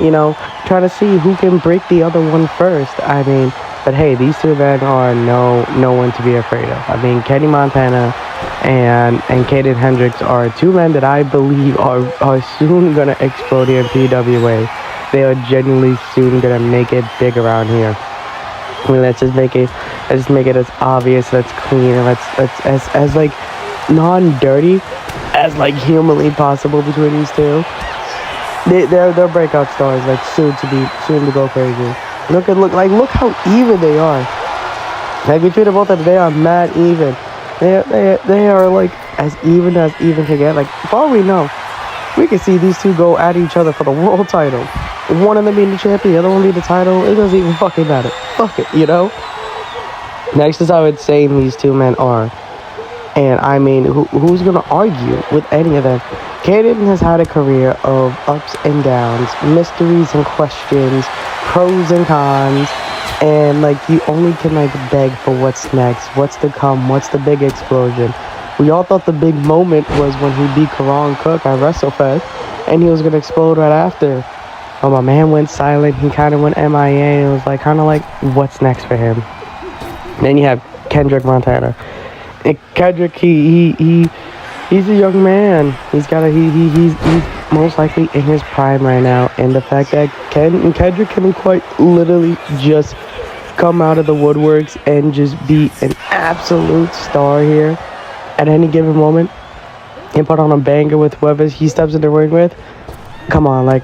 trying to see who can break the other one first. I mean, but hey, these two men are no one to be afraid of. I mean, Kenny Montana and Kayden Hendrix are two men that I believe are soon going to explode here in PWA. They are genuinely soon going to make it big around here. I mean, let's just make it as obvious, let's clean, and let's as like non-dirty as like humanly possible between these two. They're breakout stars, like soon to go crazy. Look how even they are. Like between the both of them, they are mad even. They are like as even can get. Like for all we know, we can see these two go at each other for the world title. One of them being the champion, the other one being the title. It doesn't even fucking matter. Fuck it, Next is how insane these two men are. And I mean, who's going to argue with any of them? Kayden has had a career of ups and downs, mysteries and questions, pros and cons. And like, you only can like beg for what's next, what's to come, what's the big explosion. We all thought the big moment was when he beat Karan Cook at WrestleFest, and he was going to explode right after. Oh, my man went silent. He kind of went MIA. It was like kind of like, what's next for him? Then you have Kendrick Montana. And Kendrick, he's a young man. He's most likely in his prime right now. And the fact that Kendrick can quite literally just come out of the woodworks and just be an absolute star here at any given moment and put on a banger with whoever he steps in the ring with. Come on, like,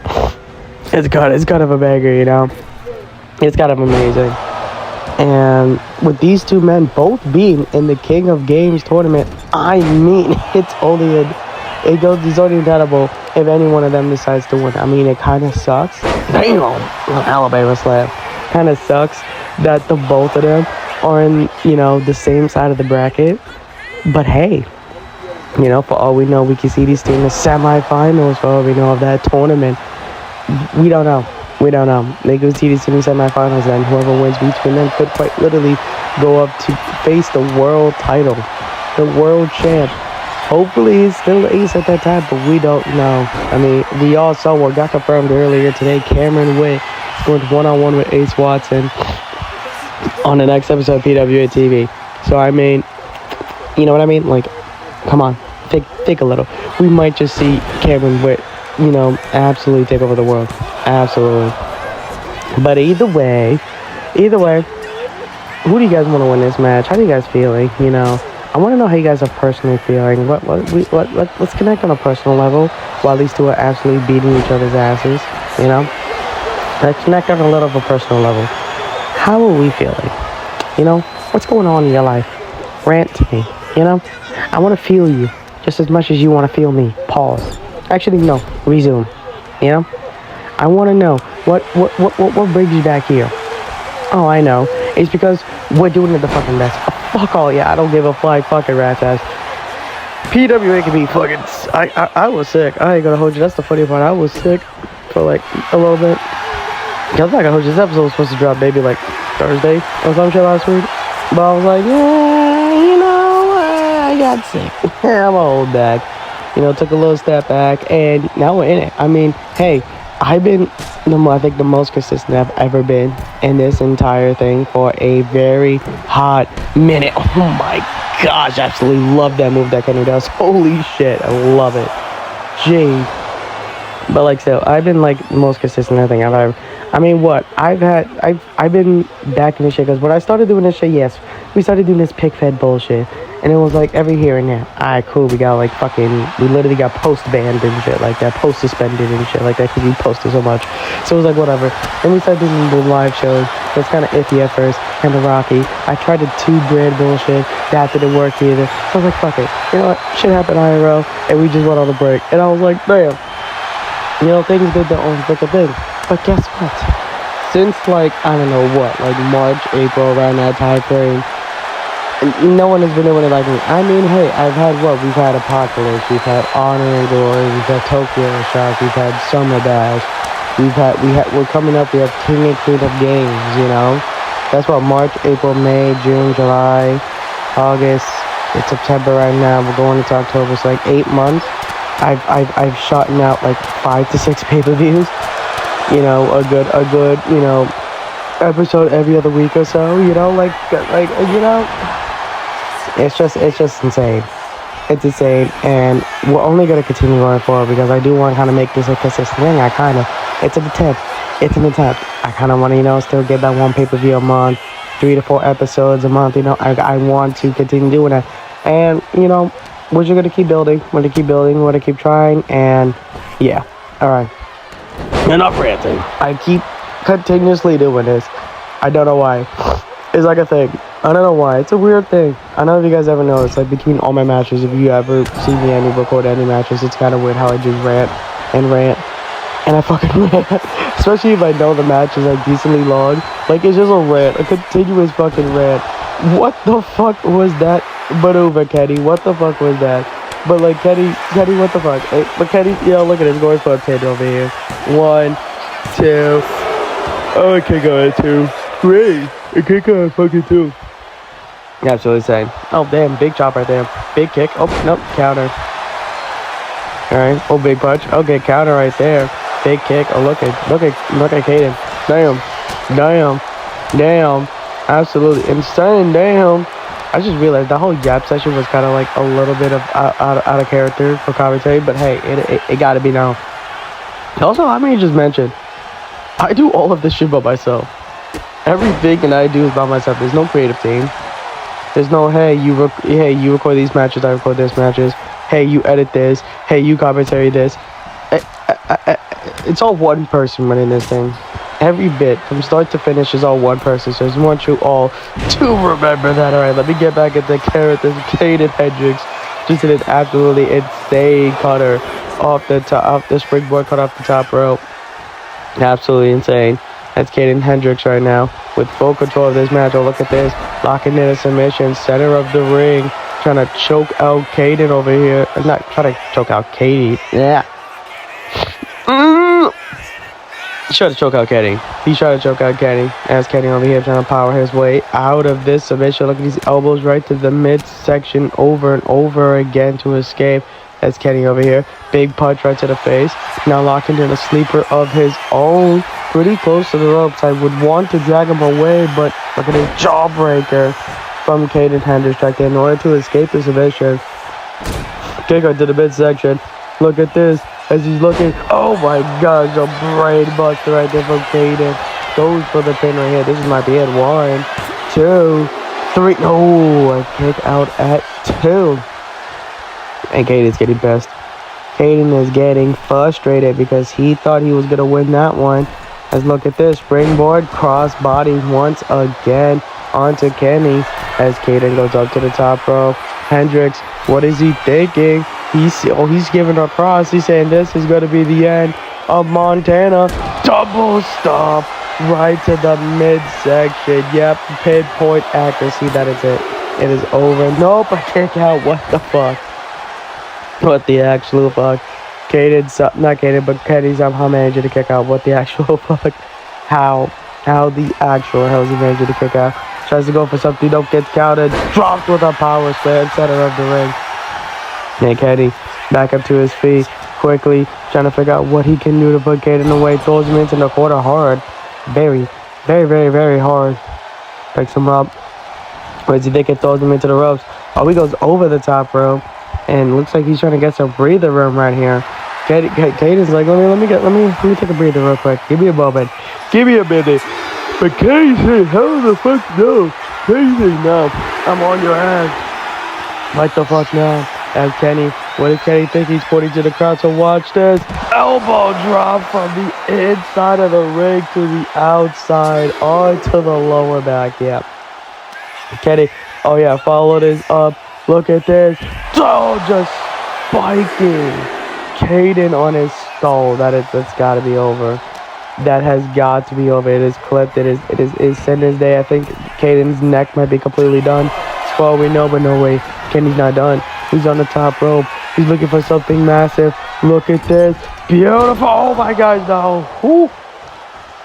it's kind of a banger, It's kind of amazing. And with these two men both being in the King of Games tournament, I mean, it's only incredible if any one of them decides to win. I mean, it kind of sucks. Damn, Alabama slam. Kind of sucks that the both of them are in, the same side of the bracket. But hey, for all we know, we can see these two in the semifinals. For all we know of that tournament, we don't know. They could see these two in the semifinals, and whoever wins between them could quite literally go up to face the world title, the world champ. Hopefully he's still Ace at that time, but we don't know. I mean, we all saw what got confirmed earlier today. Cameron Whitt going one-on-one with Ace Watson on the next episode of PWA TV. So, I mean, you know what I mean? Like, come on, think a little. We might just see Cameron Whitt, absolutely take over the world. Absolutely. But either way, who do you guys want to win this match? How do you guys feeling? I want to know how you guys are personally feeling. Let's connect on a personal level while these two are absolutely beating each other's asses. Let's connect on a little of a personal level. How are we feeling? What's going on in your life? Rant to me. I want to feel you just as much as you want to feel me. Pause. Actually, no. Resume. I want to know what brings you back here. Oh, I know. It's because we're doing it the fucking best. Fuck all, yeah. I don't give a flying fucking rat's ass. PWA can be fucking. I was sick. I ain't gonna hold you. That's the funny part. I was sick for like a little bit. I was not gonna hold you. This episode was supposed to drop maybe like Thursday or some shit last week. But I was like, I got sick. I'm gonna hold back. Took a little step back, and now we're in it. I mean, hey, I've been, I think, the most consistent I've ever been in this entire thing for a very hot minute. Oh my gosh, I absolutely love that move that Kenny does. Holy shit, I love it. Gee. But like still, I've been like the most consistent I think I've ever. I mean, what? I've been back in this shit, because when I started doing this shit, yes, we started doing this pick-fed bullshit. And it was like every here and there. Alright, cool. We got like we literally got post-banned and shit like that. Post-suspended and shit like that because we posted so much. So it was like whatever. Then we started doing the live shows. It was kind of iffy at first, kind of rocky. I tried the 2-brand bullshit. That didn't work either. So I was like, fuck it. You know what? Shit happened IRL, and we just went on the break. And I was like, damn. You know, things did their own freaking thing. But guess what? Since, like, I don't know what, like March, April, around that time frame, no one has been able to like me. I mean, hey, I've had what? We've had Apocalypse, we've had Honor and Glory, we've had Tokyo Shock, we've had Summer Bash, we're coming up, we have King and Queen of Games, you know? That's what, March, April, May, June, July, August, it's September right now, we're going into October, so like 8 months. I've shot out like 5 to 6 pay-per-views, you know, a good, you know, episode every other week or so, you know, like, you know, it's just insane. It's insane, and we're only going to continue going forward because I do want to kind of make this a consistent thing. It's an attempt. I kind of want to, you know, still get that one pay-per-view a month, 3 to 4 episodes a month, you know. I want to continue doing that, and, you know, we're just going to keep building, we're going to keep trying, and, yeah, alright. Enough ranting. I keep continuously doing this. I don't know why. It's like a thing. I don't know why. It's a weird thing. I don't know if you guys ever noticed, like between all my matches, if you ever see me record any matches, it's kind of weird how I just rant. And I fucking rant. Especially if I know the match is like decently long. Like, it's just a rant. A continuous fucking rant. What the fuck was that maneuver, Kenny? What the fuck was that? But like, Kenny, what the fuck? But Kenny, yo, look at this. Going for a pin over here. 1, 2. Oh, I can't go at 2. 3. I can't go at fucking 2. Absolutely insane. Oh, damn. Big chop right there. Big kick. Oh, nope. Counter. Alright. Oh, big punch. Okay, counter right there. Big kick. Oh, look at Kayden. Damn. Absolutely insane. Damn. I just realized the whole Yap session was kind of like a little bit of out of character for commentary, but hey, it gotta be now. Also, I mean, just mention, I do all of this shit by myself. Everything that I do is by myself. There's no creative team. There's no, hey, you record these matches, I record this matches. Hey, you edit this. Hey, you commentary this. It's all one person running this thing. Every bit, from start to finish, is all one person. So I just want you all to remember that. Alright, let me get back at the characters. Kayden Hendrix just did an absolutely insane cutter off the springboard cut off the top rope. Absolutely insane. That's Kayden Hendrix right now with full control of this match. Oh, look at this. Locking in a submission. Center of the ring. Trying to choke out Kayden over here. Not trying to choke out Kairi. Yeah. He tried to choke out Kenny. As Kenny over here trying to power his way out of this submission. Look at these elbows right to the midsection over and over again to escape. As Kenny over here. Big punch right to the face. Now locking in a sleeper of his own. Pretty close to the ropes. I would want to drag him away, but look at his jawbreaker from Kayden Hendrix right there in order to escape the submission. Kick out to the midsection. Look at this. As he's looking, oh my gosh, a brain buster right there from Kayden. Goes for the pin right here. This might be it. 1, 2, 3. No, a kick out at 2. And Kayden's getting pissed. Kayden is getting frustrated because he thought he was going to win that one. As look at this, springboard crossbody once again onto Kenny. As Kayden goes up to the top rope. Hendrix, what is he thinking? He's giving a cross. He's saying this is going to be the end of Montana. Double stop right to the midsection. Yep, pinpoint accuracy. That is it. It is over. Nope, a kick out. What the fuck? What the actual fuck? Not Kayden, but Kenny somehow managed to kick out. What the actual fuck? How the actual hell is he managed to kick out? Tries to go for something, don't get counted. Dropped with a power slam, center of the ring. And Kenny back up to his feet quickly, trying to figure out what he can do to put Kayden away. Throws him into the corner hard. Very, very, very, very hard. Picks him up. What does he think? It throws him into the ropes. Oh, he goes over the top rope. And looks like he's trying to get some breather room right here. Kayden's like, let me take a breather real quick. Give me a moment. Give me a minute. But Kenny said, hell the fuck no. Kenny said, no. I'm on your ass. Like the fuck now. As Kenny, what does Kenny think? He's pointing to the crowd, so watch this. Elbow drop from the inside of the ring to the outside, onto the lower back. Yeah. Kenny, oh yeah, follow this up. Look at this. Oh, just spiking Kayden on his skull. That's got to be over. That has got to be over. It is clipped. It is Cinder's day. I think Kayden's neck might be completely done. As far as we know, but no way. Kenny's not done. He's on the top rope. He's looking for something massive. Look at this. Beautiful. Oh my gosh, no. Woo.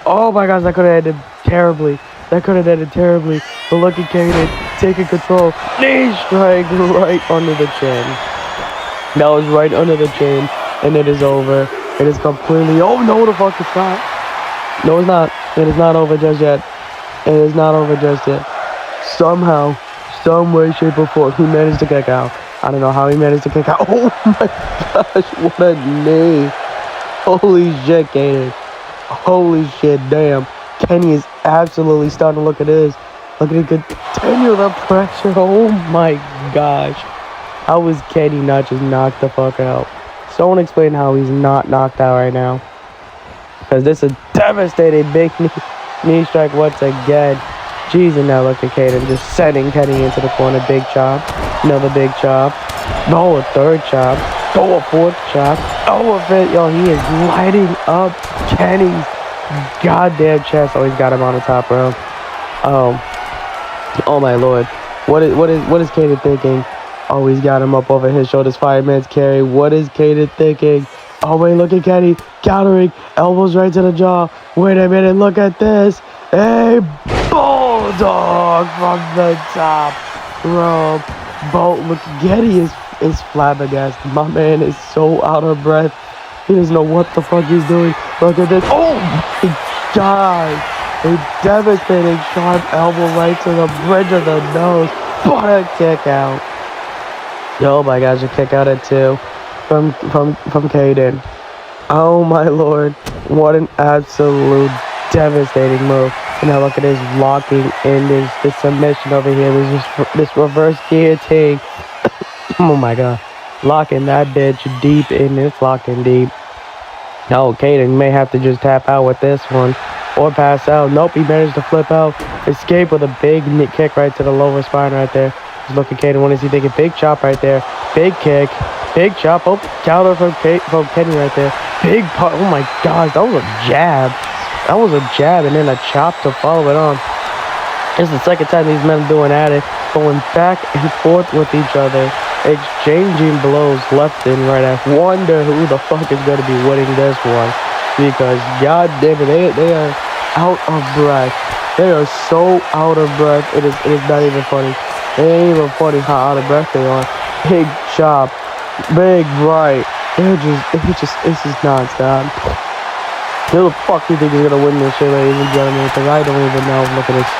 Oh my gosh, that could have ended terribly. But look at Kayden taking control. Knee strike right under the chin. That was right under the chin. And it is over. It is completely... Oh no, the fuck it's not. No, it's not. It is not over just yet. Somehow, some way, shape, or form, he managed to kick out. I don't know how he managed to kick out. Oh my gosh, what a knee. Holy shit, Kayden. Holy shit, damn. Kenny is absolutely starting to look at this. Look at it continue the pressure. Oh my gosh. How is Kenny not just knocked the fuck out? Someone explain how he's not knocked out right now. Because this is a devastating big knee strike once again. Jeez, and now look at Kayden just sending Kenny into the corner. Big chop. Another big chop. No, a third chop. Oh, a fourth chop. Oh, a fifth. Yo, he is lighting up Kenny's goddamn chest. Oh, he's got him on the top rope. Oh my lord. What is Kayden thinking? Oh, he's got him up over his shoulders. Fireman's carry. What is Kayden thinking? Oh, wait, look at Kenny. Countering. Elbows right to the jaw. Wait a minute. Look at this. A bulldog from the top rope. Look, Kenny is flabbergasted. My man is so out of breath. He doesn't know what the fuck he's doing. Look at this. Oh, my God. A devastating sharp elbow right to the bridge of the nose. What a kick out. Oh my gosh, a kick out at 2 from Kayden. Oh my lord. What an absolute devastating move. And now look at this locking in this submission over here. There's just this reverse guillotine. Oh my god. Locking that bitch deep in this, locking deep. No, Kayden may have to just tap out with this one. Or pass out. Nope, he managed to flip out. Escape with a big kick right to the lower spine right there. Just look at Kayden. What is he thinking? Big chop right there. Big kick. Big chop. Oh, counter from Kenny right there. Big punch. Oh my gosh, that was a jab. And then a chop to follow it on. It's the second time these men are doing at it. Going back and forth with each other. Exchanging blows left and right. I wonder who the fuck is going to be winning this one. Because god damn it, they are out of breath. They are so out of breath. It is not even funny. It ain't even funny how out of breath they are. Big chop, big right. It's just nonstop. Who the fuck do you think is gonna win this shit, ladies and gentlemen? Because I don't even know. Look at this.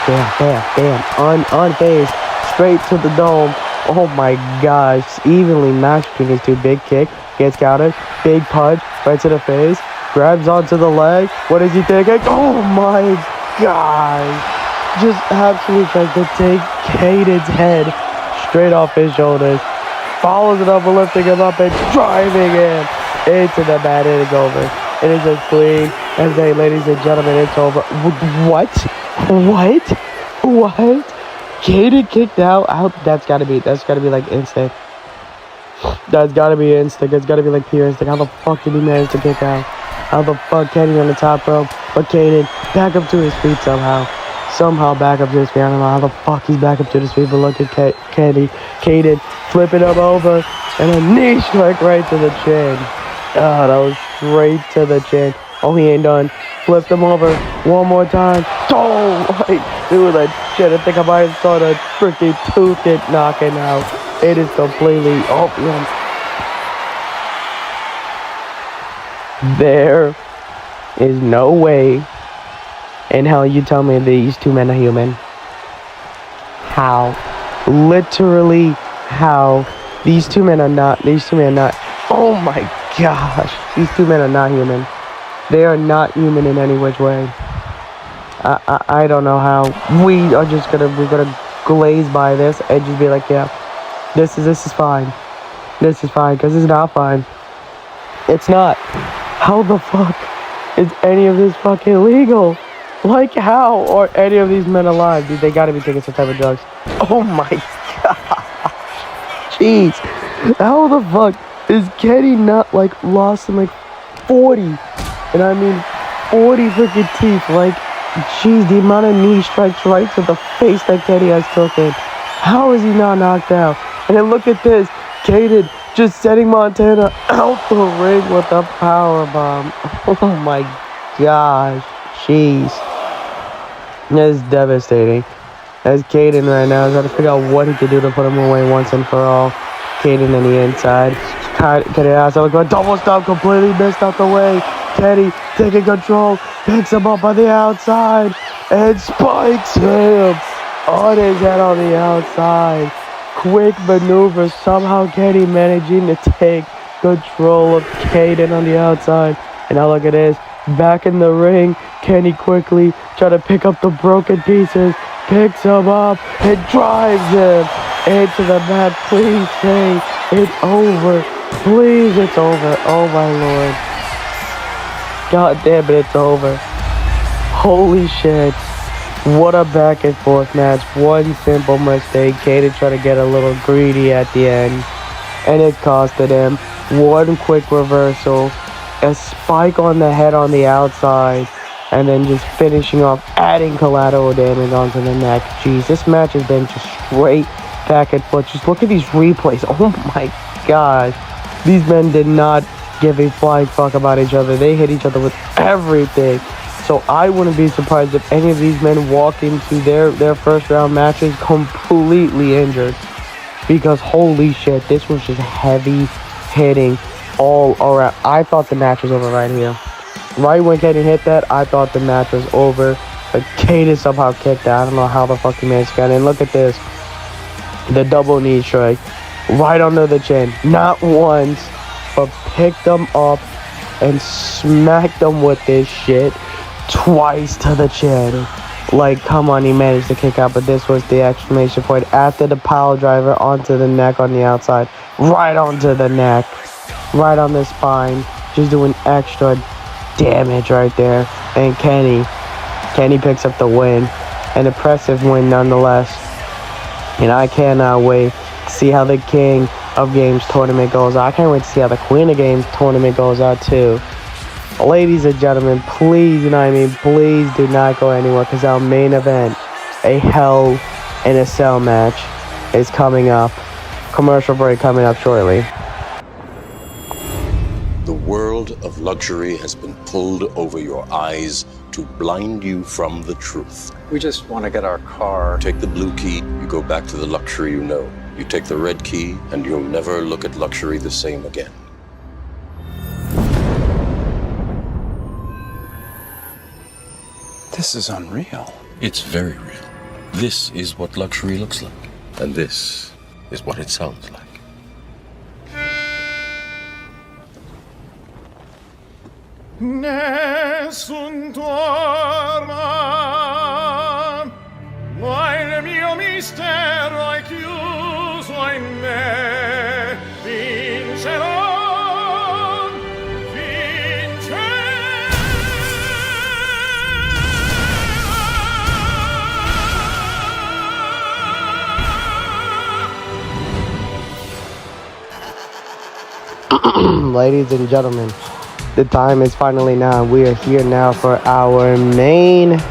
Damn. Unfazed. Straight to the dome. Oh my gosh. Evenly matched between these two. Big kick. Gets countered. Big punch. Right to the face. Grabs onto the leg. What is he thinking? Oh my god. Just absolutely trying to take Kayden's head straight off his shoulders. Follows it up, lifting him up and driving him into the mat. It is over. It is as clean as day, ladies and gentlemen. It's over. What? Kayden kicked out. That's gotta be like instinct. That's gotta be instinct. It's gotta be like pure instinct. How the fuck did he manage to kick out? How the fuck Kenny on the top rope? But Kayden back up to his feet somehow. Somehow back up to his feet. I don't know how the fuck he's back up to his feet. But look at Kayden flipping him over. And a knee strike right to the chin. Oh, that was straight to the chin. Oh, he ain't done. Flipped him over one more time. Oh, wait. Dude, that shit. I think I might have saw the freaking tooth it knocking out. It is completely... Oh, yeah. There is no way in hell you tell me these two men are human. How? Literally how? These two men are not. Oh my gosh. These two men are not human. They are not human in any which way. I don't know how. We're gonna glaze by this and just be like, yeah, this is fine. This is fine, because it's not fine. It's not. How the fuck is any of this fucking legal? Like, how are any of these men alive? Dude, they gotta be taking some type of drugs. Oh my god. Jeez. How the fuck is Kenny not, like, lost in, like, 40? And I mean, 40 freaking teeth. Like, jeez, the amount of knee strikes right to the face that Kenny has taken. How is he not knocked out? And then look at this. Kayden just setting Montana out the ring with a powerbomb. Oh my gosh. Jeez. That's devastating. As Kayden right now is trying to figure out what he can do to put him away once and for all. Kayden in the inside. Kenny outside. Going double stop, completely missed out the way. Kenny taking control. Picks him up on the outside. And spikes him on his head on the outside. Quick maneuver. Somehow Kenny managing to take control of Kayden on the outside. And now look at this. Back in the ring. Kenny quickly trying to pick up the broken pieces. Picks him up and drives him into the mat. Please say it's over. Please, it's over. Oh my lord. God damn it, it's over. Holy shit. What a back and forth match. One simple mistake. Kayden tried to get a little greedy at the end. And it costed him. One quick reversal. A spike on the head on the outside. And then just finishing off, adding collateral damage onto the neck. Jeez, this match has been just straight back and forth. Just look at these replays. Oh my god. These men did not give a flying fuck about each other. They hit each other with everything. So I wouldn't be surprised if any of these men walk into their first round matches completely injured. Because holy shit, this was just heavy hitting all around. I thought the match was over right here. Right when Kayden hit that, I thought the match was over. But Kayden somehow kicked that. I don't know how the fuck he managed to get in. Look at this. The double knee strike. Right under the chin. Not once, but picked them up and smacked them with this shit twice to the chin. Like, come on, he managed to kick out. But this was the exclamation point. After the pile driver onto the neck on the outside. Right onto the neck. Right on the spine. Just doing extra damage right there. And Kenny picks up the win. An impressive win nonetheless. And I cannot wait to see how the King of Games tournament goes out. I can't wait to see how the Queen of Games tournament goes out too. Ladies and gentlemen, please, please do not go anywhere, because our main event, a Hell in a Cell match, is coming up. Commercial break coming up shortly. The world of luxury has been pulled over your eyes to blind you from the truth. We just want to get our car. Take the blue key, you go back to the luxury you know. You take the red key, and you'll never look at luxury the same again. This is unreal. It's very real. This is what luxury looks like. And this is what it sounds like. Nessun dorma, ma il mio mistero è chiuso in me. Vincerò, vincerò. Ladies and gentlemen, the time is finally now. We are here now for our main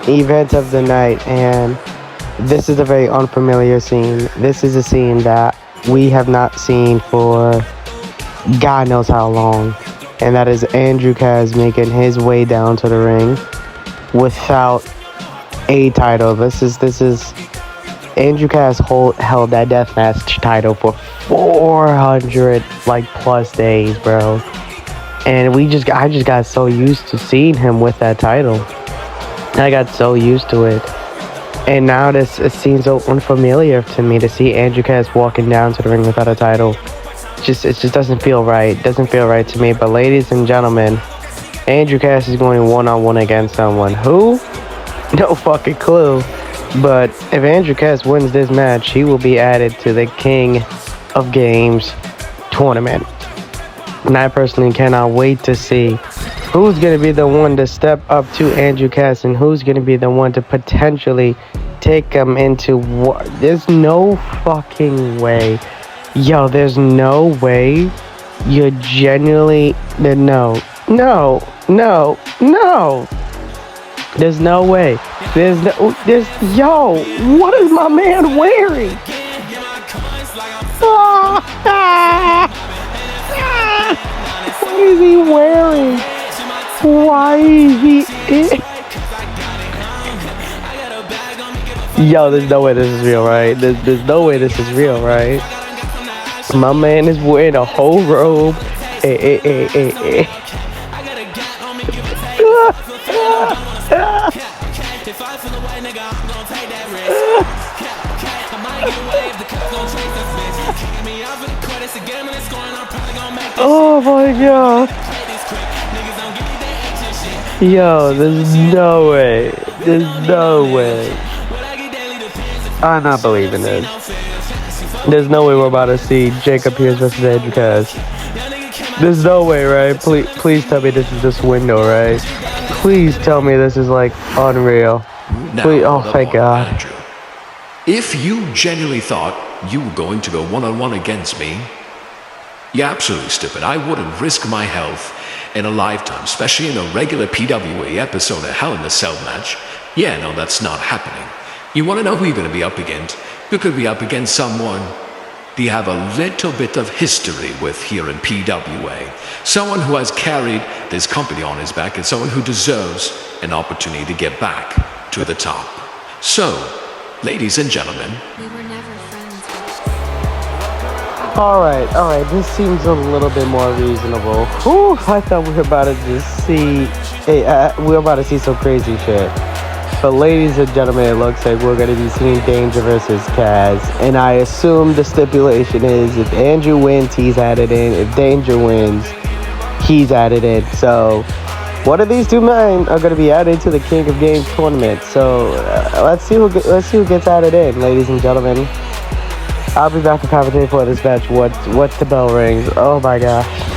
event of the night, and this is a very unfamiliar scene. This is a scene that we have not seen for God knows how long, and that is Andrew Kaz making his way down to the ring without a title. This is Andrew Kaz held that deathmatch title for 400 plus days, bro. And I just got so used to seeing him with that title. I got so used to it. And now it seems so unfamiliar to me to see Andrew Kaz walking down to the ring without a title. It just doesn't feel right. It doesn't feel right to me. But ladies and gentlemen, Andrew Kaz is going one-on-one against someone. Who? No fucking clue. But if Andrew Kaz wins this match, he will be added to the King of Games tournament. And I personally cannot wait to see Who's going to be the one to step up to Andrew Cass, and who's going to be the one to potentially take him into war? There's no fucking way. Yo, there's no way you're genuinely... No. There's no way. Yo, what is my man wearing? What is he wearing? Why is he... Yo, there's no way this is real, right? There's no way this is real, right? My man is wearing a whole robe. Oh my god. Yo, there's no way. There's no way. I'm not believing this. There's no way we're about to see Jacob Pierce versus Andrew Cass. There's no way, right? Please tell me this is this window, right? Please tell me this is like unreal. Please, oh my god. Andrew, if you genuinely thought you were going to go one-on-one against me, you're absolutely stupid. I wouldn't risk my health in a lifetime, especially in a regular PWA episode of Hell in a Cell match. Yeah, no, that's not happening. You want to know who you're going to be up against? You could be up against someone you have a little bit of history with here in PWA. Someone who has carried this company on his back and someone who deserves an opportunity to get back to the top. So, ladies and gentlemen, We were never friends. Alright, this seems a little bit more reasonable. Whew, I thought we were about to just see... we're about to see some crazy shit. But ladies and gentlemen, it looks like we're going to be seeing Danger versus Kaz. And I assume the stipulation is if Andrew wins, he's added in. If Danger wins, he's added in. So, one of these two men are going to be added to the King of Games tournament. So, let's see who gets added in, ladies and gentlemen. I'll be back to commentate for this match once the bell rings. Oh my gosh.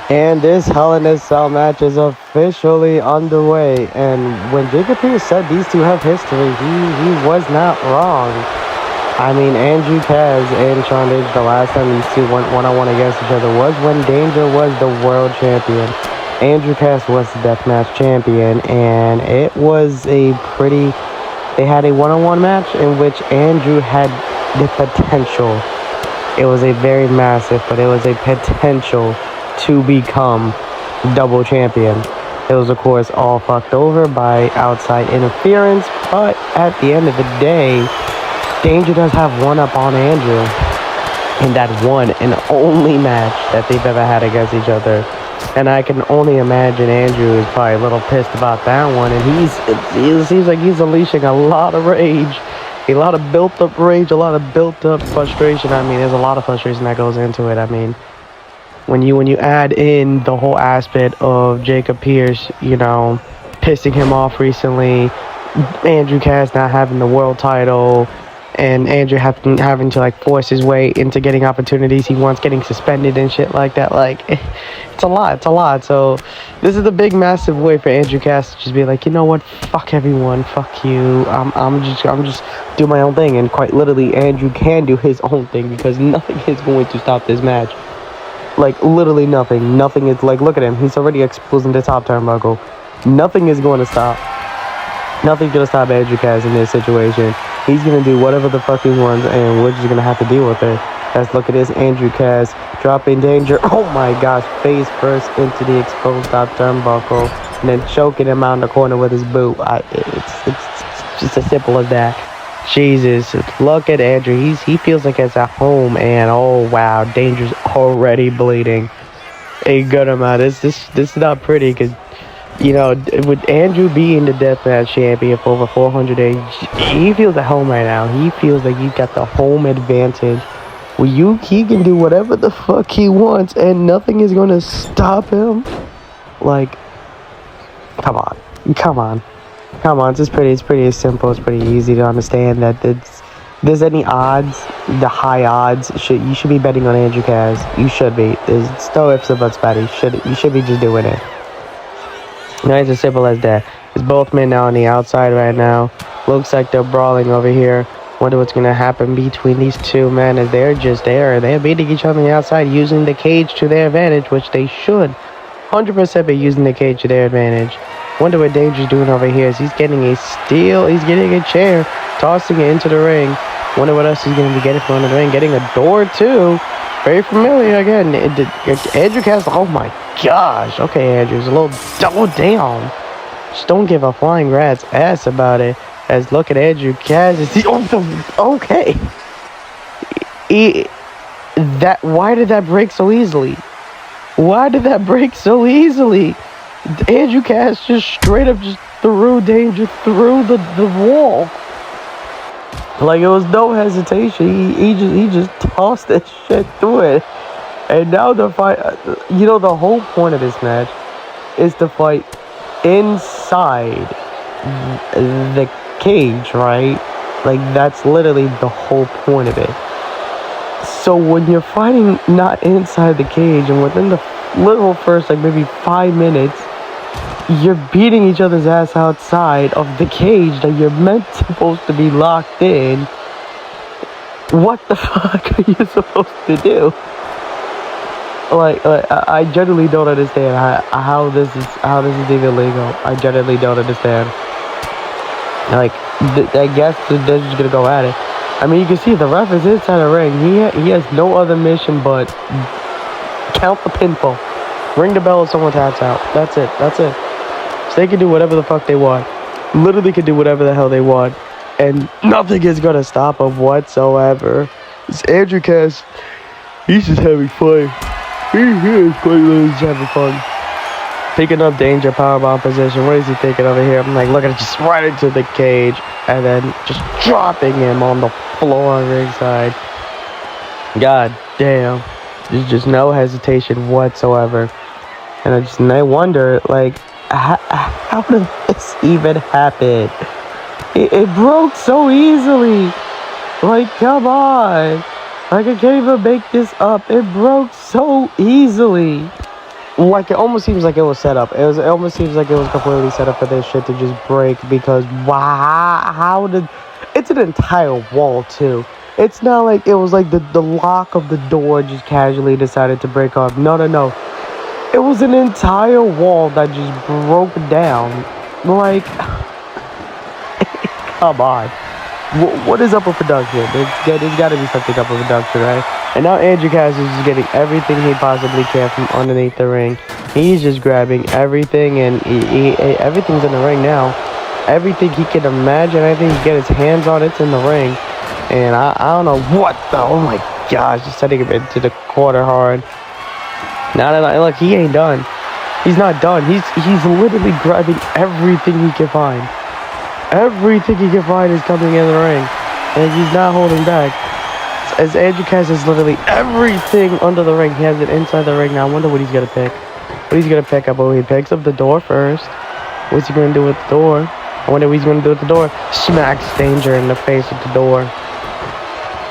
And this Hell in a Cell match is officially underway. And when Jacob Pierce said these two have history, he was not wrong. I mean, Andrew Cass and Sean Danger, the last time these two went one-on-one against each other was when Danger was the world champion. Andrew Cass was the deathmatch champion, and it was a pretty... They had a one-on-one match in which Andrew had the potential. It was a very massive, but it was a potential to become double champion. It was, of course, all fucked over by outside interference, but at the end of the day, Danger does have one up on Andrew in that one and only match that they've ever had against each other. And I can only imagine Andrew is probably a little pissed about that one, and it seems like he's unleashing a lot of rage, a lot of built-up rage, a lot of built-up frustration. I mean, there's a lot of frustration that goes into it. I mean, when you add in the whole aspect of Jacob Pierce, you know, pissing him off recently. Andrew Cass not having the world title, and Andrew having to like force his way into getting opportunities he wants, getting suspended and shit like that. Like, it's a lot. So this is a big, massive way for Andrew Cass to just be like, you know what, fuck everyone, fuck you. I'm just do my own thing. And quite literally, Andrew can do his own thing because nothing is going to stop this match. Like, literally nothing. Nothing is like, look at him. He's already exposing the top turnbuckle. Nothing is going to stop. Nothing's going to stop Andrew Cass in this situation. He's going to do whatever the fuck he wants, and we're just going to have to deal with it. Let's look at this. Andrew Cass dropping Danger. Oh my gosh. Face first into the exposed top turnbuckle, and then choking him out in the corner with his boot. It's just as simple as that. Jesus. Look at Andrew. He feels like it's at home, and oh wow. Danger's already bleeding a good amount. This is not pretty because, you know, with Andrew being the deathmatch champion for over 400 days, he feels at home right now. He feels like he's got the home advantage. He can do whatever the fuck he wants, and nothing is going to stop him. Like, come on. It's pretty simple. It's pretty easy to understand that there's any odds, the high odds, you should be betting on Andrew Cass. You should be. There's no ifs or buts about it. You should be just doing it. No, it's as simple as that. It's both men now on the outside right now. Looks like they're brawling over here. Wonder what's going to happen between these two men as they're just there. They're beating each other on the outside, using the cage to their advantage, which they should 100% be using the cage to their advantage. Wonder what Danger's doing over here as he's getting a steal. He's getting a chair, tossing it into the ring. Wonder what else he's going to be getting from the ring. Getting a door, too. Very familiar again. Andrew Cass, oh my gosh. Okay, Andrew's a little double down. Just don't give a flying rat's ass about it. As look at Andrew Cass. Okay. Why did that break so easily? Andrew Cass just straight up just threw Danger through the wall. Like, it was no hesitation. He just tossed that shit through it. And now the fight, you know, the whole point of this match is to fight inside the cage, right? Like, that's literally the whole point of it. So when you're fighting not inside the cage, and within the literal first, like, maybe 5 minutes, you're beating each other's ass outside of the cage that you're supposed to be locked in. What the fuck are you supposed to do? Like I generally don't understand how this is even legal. I generally don't understand. Like, I guess they're just gonna go at it. I mean, you can see the ref is inside the ring. He has no other mission but count the pinfall, ring the bell if someone taps out. That's it. So they can do whatever the fuck they want. Literally can do whatever the hell they want, and nothing is gonna stop them whatsoever. It's Andrew Cass. He's just having fun. He is quite literally just having fun. Picking up Danger, powerbomb position. What is he thinking over here? I'm like, look at it, just right into the cage, and then just dropping him on the floor on ringside. God damn. There's just no hesitation whatsoever. And I wonder, like, how did this even happen? It broke so easily. Like, come on. Like, I can't even make this up. It broke so easily. Like, it almost seems like it was set up. It almost seems like it was completely set up for this shit to just break, because wow, it's an entire wall too. It's not like it was like the lock of the door just casually decided to break off. No. It was an entire wall that just broke down. Like, come on. What is up with production? There's got to be something up with production, right? And now Andrew Cass is just getting everything he possibly can from underneath the ring. He's just grabbing everything, and everything's in the ring now. Everything he can imagine, everything he can get his hands on, it's in the ring. And I don't know what the, oh my gosh, just setting him into the corner hard. No, look, he ain't done. He's not done. He's literally grabbing everything he can find. Everything he can find is coming in the ring, and he's not holding back. As Andrew Cass is literally everything under the ring. He has it inside the ring now. I wonder what he's gonna pick. What he's gonna pick up. Oh, he picks up the door first. What's he gonna do with the door? I wonder what he's gonna do with the door. Smacks Danger in the face with the door.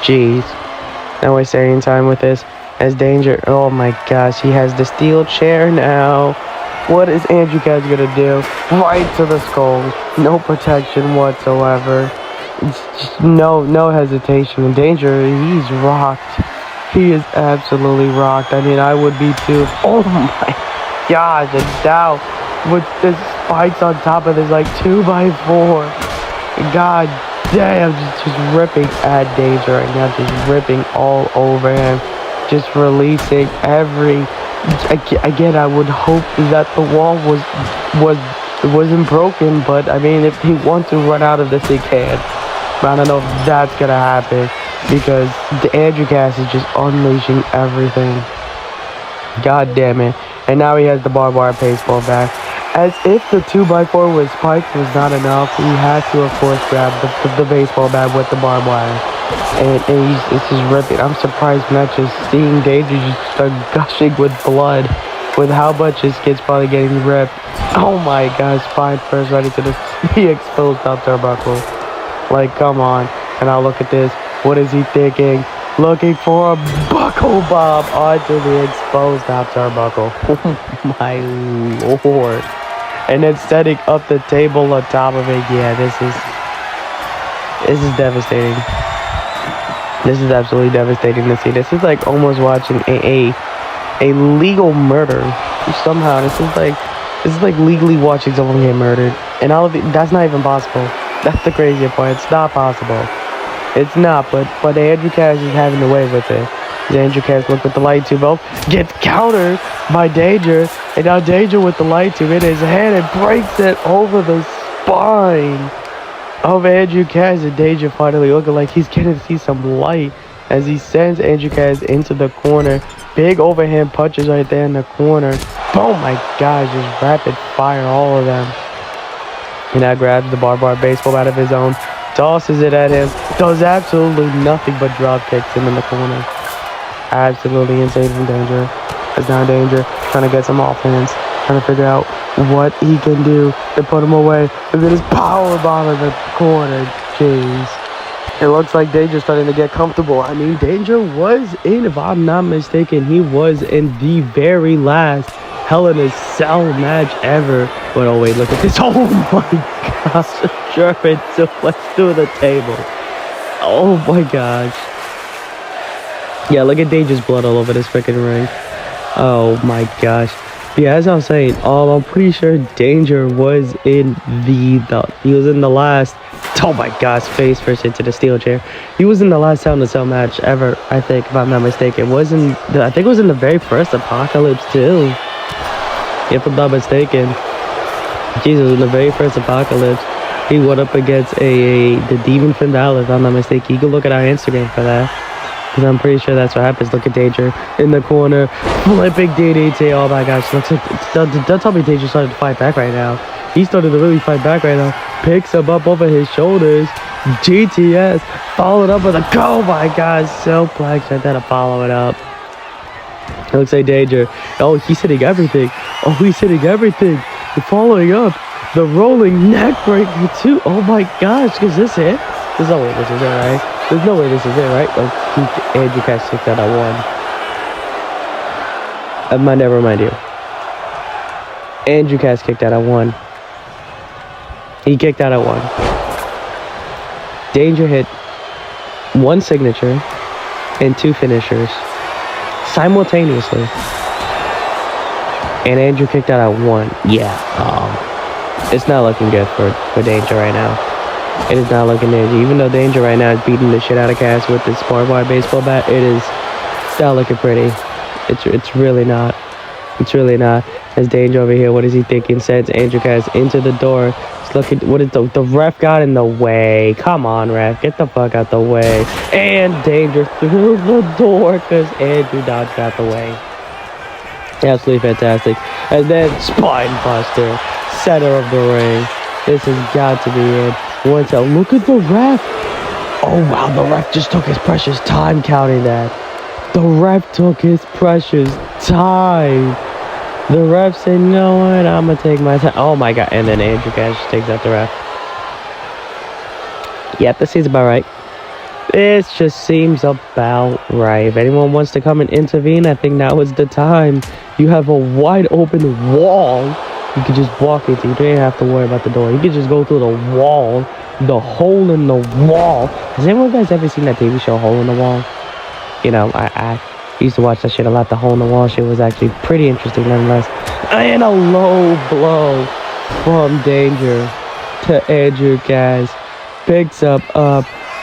Jeez. No wasting any time with this. As Danger, oh my gosh, he has the steel chair now. What is Andrew Cass gonna do? Right to the skull. No protection whatsoever. Just no hesitation. And Danger, he's rocked. He is absolutely rocked. I mean, I would be too. Oh my gosh, and now with the spikes on top of this, like 2x4. God damn, just ripping at Danger right now, just ripping all over him, just releasing every. Again, I would hope that the wall wasn't broken, but I mean, if he wants to run out of this, he can. But I don't know if that's gonna happen because the Andrew Cass is just unleashing everything. God damn it! And now he has the barbed wire baseball back. As if the 2x4 with spikes was not enough, he had to, of course, grab the baseball bat with the barbed wire. And it's just ripping. I'm surprised not just seeing Danger just start gushing with blood with how much his kid's probably getting ripped. Oh my gosh, spine first ready to be exposed out turnbuckle. Like, come on. And now look at this. What is he thinking? Looking for a buckle bomb onto the exposed top turnbuckle. Oh my lord. And then setting up the table on top of it. Yeah, this is devastating. This is absolutely devastating to see. This is like almost watching a legal murder. Somehow this is like legally watching someone get murdered. And all of it, that's not even possible. That's the crazy part. It's not possible. It's not, but Andrew Cass is having the way with it. Andrew Cass look with the light tube up, gets countered by Danger, and now Danger with the light tube in his hand and breaks it over the spine of Andrew Cass. And Danger finally looking like he's gonna see some light as he sends Andrew Cass into the corner. Big overhand punches right there in the corner. Oh my gosh, just rapid fire, all of them. And now grabs the barbed wire baseball out of his own, tosses it at him, does absolutely nothing but drop kicks him in the corner. Absolutely insane from Danger. It's now Danger trying to get some offense, trying to figure out what he can do to put him away. Look at his power bomb in the corner. Jeez. It looks like Danger's starting to get comfortable. I mean, Danger was in, if I'm not mistaken, he was in the very last Hell in a Cell match ever. But oh wait, look at this. Oh my gosh. German suplex through the table. Oh my gosh. Yeah, look at Danger's blood all over this freaking ring. Oh my gosh. Yeah, as I was saying, I'm pretty sure Danger was in he was in the last, oh my gosh, face first into the steel chair. He was in the last Hell in a Cell match ever, I think, if I'm not mistaken. I think it was in the very first Apocalypse too, if I'm not mistaken. Jesus, in the very first Apocalypse, he went up against the Demon Findala, if I'm not mistaken. You can look at our Instagram for that, because I'm pretty sure that's what happens. Look at Danger in the corner, flipping DDT. Oh my gosh, looks like, don't tell me Danger started to fight back right now. He started to really fight back right now. Picks him up over his shoulders. GTS, followed up with a, oh my gosh, suplex right there to follow it up. It looks like Danger. Oh, he's hitting everything. Oh, he's hitting everything. Following up, the rolling neck breaker too. Oh my gosh, is this it? There's no way this is it, right? There's no way this is it, right? Oh, Andrew Cass kicked out at 1. Never mind you. Andrew Cass kicked out at 1. He kicked out at 1. Danger hit 1 signature and 2 finishers simultaneously. And Andrew kicked out at 1. Yeah, it's not looking good for Danger right now. It is not looking Danger. Even though Danger right now is beating the shit out of Cass with this barbed wire baseball bat, it is not looking pretty. It's really not. It's really not. As Danger over here, what is he thinking? Sends Andrew Cass into the door. Just look at what is the ref got in the way. Come on, ref, get the fuck out the way. And Danger through the door because Andrew dodged out the way. Absolutely fantastic. And then spine buster, center of the ring. This has got to be it. Once out, look at the ref. Oh wow, the ref just took his precious time counting that. The ref took his precious time. The ref said, you know what, I'm going to take my time. Oh my God. And then Andrew Cass just takes out the ref. Yep, that seems about right. This just seems about right. If anyone wants to come and intervene, I think now is the time. You have a wide open wall you could just walk into. You don't even have to worry about the door. You could just go through the wall, the hole in the wall. Has anyone guys ever seen that TV show, Hole in the Wall? You know, I used to watch that shit a lot. The Hole in the Wall shit was actually pretty interesting nonetheless. And a low blow from Danger to Andrew Cass. Picks up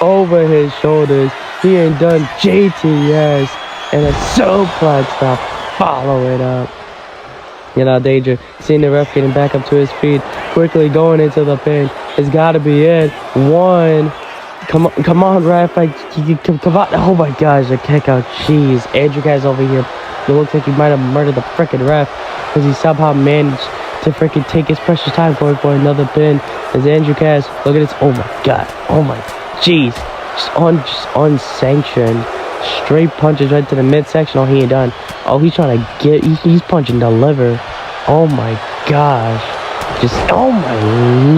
over his shoulders. He ain't done JTS. And a suplex to follow it up. You know, Danger seeing the ref getting back up to his feet, quickly going into the pin. It's got to be it. One. Come on, ref. Come on. Oh my gosh, a kick out. Jeez. Andrew Cass over here. It looks like he might have murdered the freaking ref because he somehow managed to freaking take his precious time going for another pin. As Andrew Cass, look at this. Oh my God. Oh my. Jeez. Just unsanctioned. Straight punches right to the midsection. Oh, he ain't done. Oh, he's trying to get. He's punching the liver. Oh my gosh. Just, oh my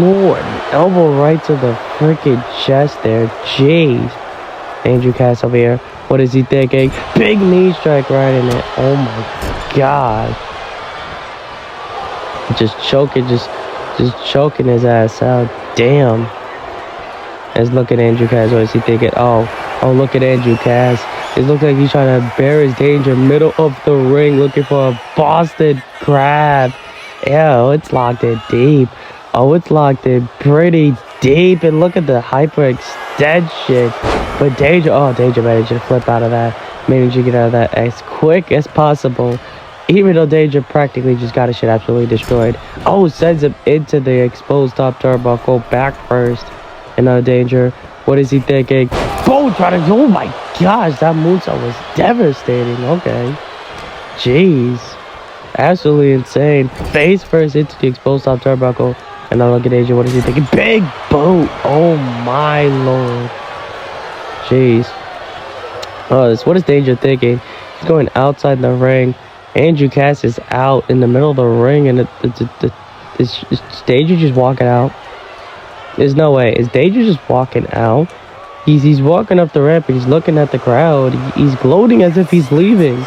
lord. Elbow right to the freaking chest there. Jeez. Andrew Cass over here. What is he thinking? Big knee strike right in it. Oh my gosh. Just choking, just choking his ass out. Damn. Let's look at Andrew Cass. What is he thinking? Oh, look at Andrew Cass. It looks like he's trying to bear his danger middle of the ring, looking for a Boston Crab. Ew, it's locked in deep. Oh, it's locked in pretty deep. And look at the hyperextension. But Danger managed to flip out of that. Managed to get out of that as quick as possible. Even though Danger practically just got his shit absolutely destroyed. Oh, sends him into the exposed top turnbuckle back first. Another Danger. What is he thinking? Boom! Oh my gosh, that moonsault was devastating. Okay. Jeez. Absolutely insane. Face first into the exposed top turnbuckle. And now look at Danger. What is he thinking? Big boot. Oh my lord. Jeez. Oh, what is Danger thinking? He's going outside the ring. Andrew Cass is out in the middle of the ring, and is Danger just walking out? There's no way. Is Danger just walking out? He's walking up the ramp. He's looking at the crowd. He's gloating as if he's leaving.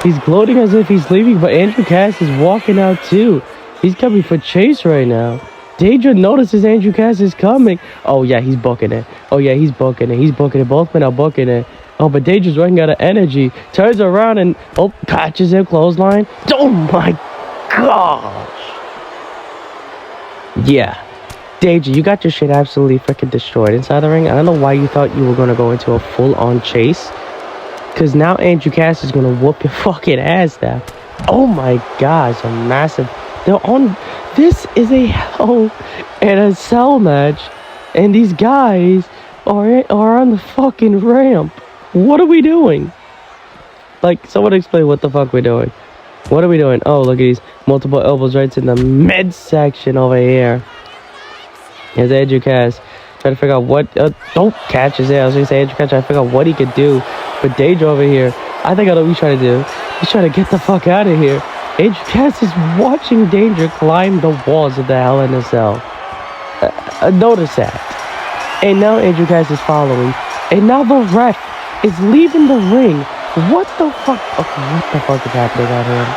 He's gloating as if he's leaving, but Andrew Cass is walking out too. He's coming for chase right now. Danger notices Andrew Cass is coming. Oh yeah, he's booking it. Oh yeah, he's booking it. He's booking it. Both men are booking it. Oh, but Danger's running out of energy. Turns around and catches him clothesline. Oh my gosh. Yeah. Danger, you got your shit absolutely freaking destroyed inside the ring. I don't know why you thought you were going to go into a full-on chase. Because now Andrew Cass is going to whoop your fucking ass now. Oh my gosh, a massive... They're on... This is a Hell in a Cell match. And these guys are on the fucking ramp. What are we doing? Like, someone explain what the fuck we're doing. What are we doing? Oh, look at these multiple elbows right in the midsection over here. Here's Andrew Cass trying to figure out what... don't catch his ass. I was going to say Andrew Cass trying to figure out what he could do. But Danger over here, I think I know what he's trying to do. He's trying to get the fuck out of here. Andrew Cass is watching Danger climb the walls of the Hell in a Cell. Notice that. And now Andrew Cass is following. And now the ref is leaving the ring. What the fuck? Okay, what the fuck is happening out here?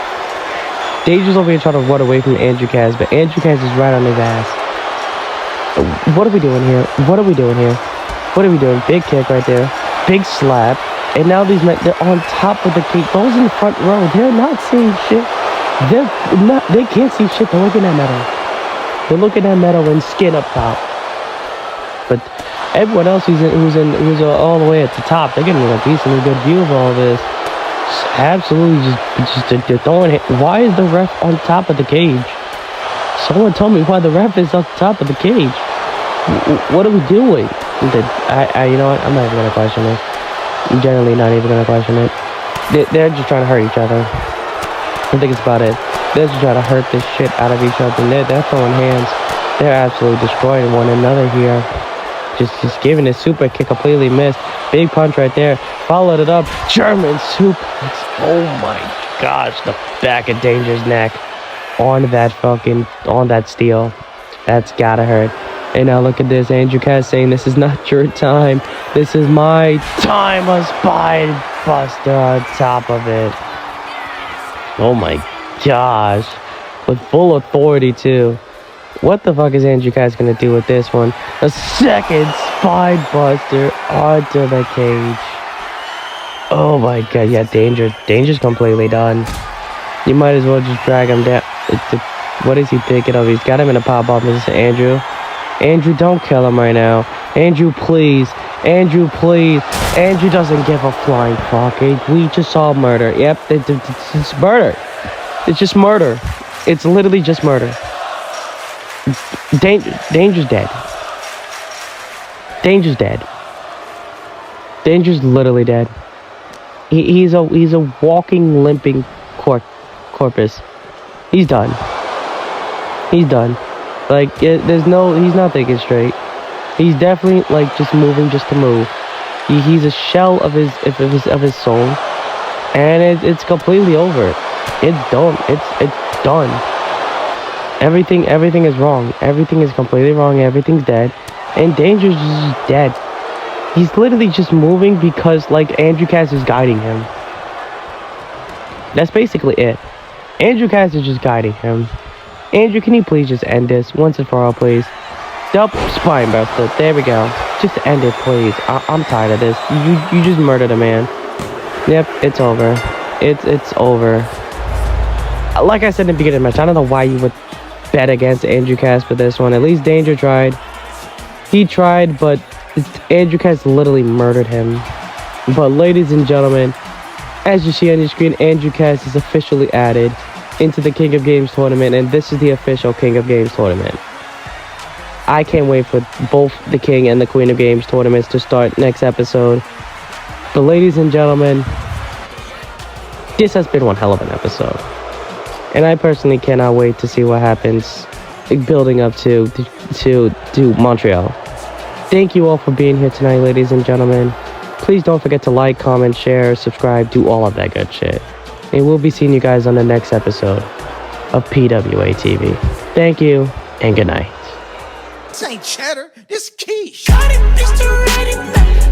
Danger's over here trying to run away from Andrew Cass, but Andrew Cass is right on his ass. What are we doing here? What are we doing here? What are we doing? Big kick right there. Big slap. And now these men, they're on top of the cage. Those in the front row, they're not seeing shit. They can't see shit. They're looking at metal. They're looking at metal and skin up top. But everyone else who's all the way at the top, they're getting a decently good view of all this. Absolutely just they're throwing it. Why is the ref on top of the cage? Someone tell me why the ref is on top of the cage. What are we doing? You know what? I'm not even gonna question it. I'm generally not even gonna question it. They're just trying to hurt each other. I think it's about it. They're just trying to hurt this shit out of each other. They're throwing hands. They're absolutely destroying one another here. Just giving a super kick, completely missed. Big punch right there. Followed it up. German suplex. Oh my gosh, the back of Danger's neck on that steel. That's gotta hurt. And now look at this, Andrew Cass saying this is not your time. This is my time. A spine buster on top of it. Oh my gosh. With full authority too. What the fuck is Andrew Cass gonna do with this one? A second spine buster onto the cage. Oh my god, yeah, Danger's completely done. You might as well just drag him down. What is he thinking of? He's got him in a pop-up. This is Andrew. Andrew, don't kill him right now. Andrew, please. Andrew, please. Andrew doesn't give a flying fuck. We just saw murder. Yep, it's murder. It's just murder. It's literally just murder. Danger's dead. Danger's dead. Danger's literally dead. He's a walking, limping corpus. He's done. He's done. Like, he's not thinking straight. He's definitely like just moving just to move. He's a shell of his soul, and it's completely over. It's done. It's done. Everything is wrong. Everything is completely wrong. Everything's dead, and Danger's just dead. He's literally just moving because like Andrew Cass is guiding him. That's basically it. Andrew Cass is just guiding him. Andrew, can you please just end this once and for all, please? Yup, spine buster. There we go. Just end it, please. I'm tired of this. You just murdered a man. Yep, it's over. It's over. Like I said in the beginning of the match, I don't know why you would bet against Andrew Cass for this one. At least Danger tried. He tried, but Andrew Cass literally murdered him. But ladies and gentlemen, as you see on your screen, Andrew Cass is officially added into the King of Games tournament, and this is the official King of Games tournament. I can't wait for both the King and the Queen of Games tournaments to start next episode. But ladies and gentlemen, this has been one hell of an episode. And I personally cannot wait to see what happens building up to Montreal. Thank you all for being here tonight, ladies and gentlemen. Please don't forget to like, comment, share, subscribe, do all of that good shit. And we'll be seeing you guys on the next episode of PWA TV. Thank you, and good night. This ain't cheddar, this quiche. Got it, Mr. Ready,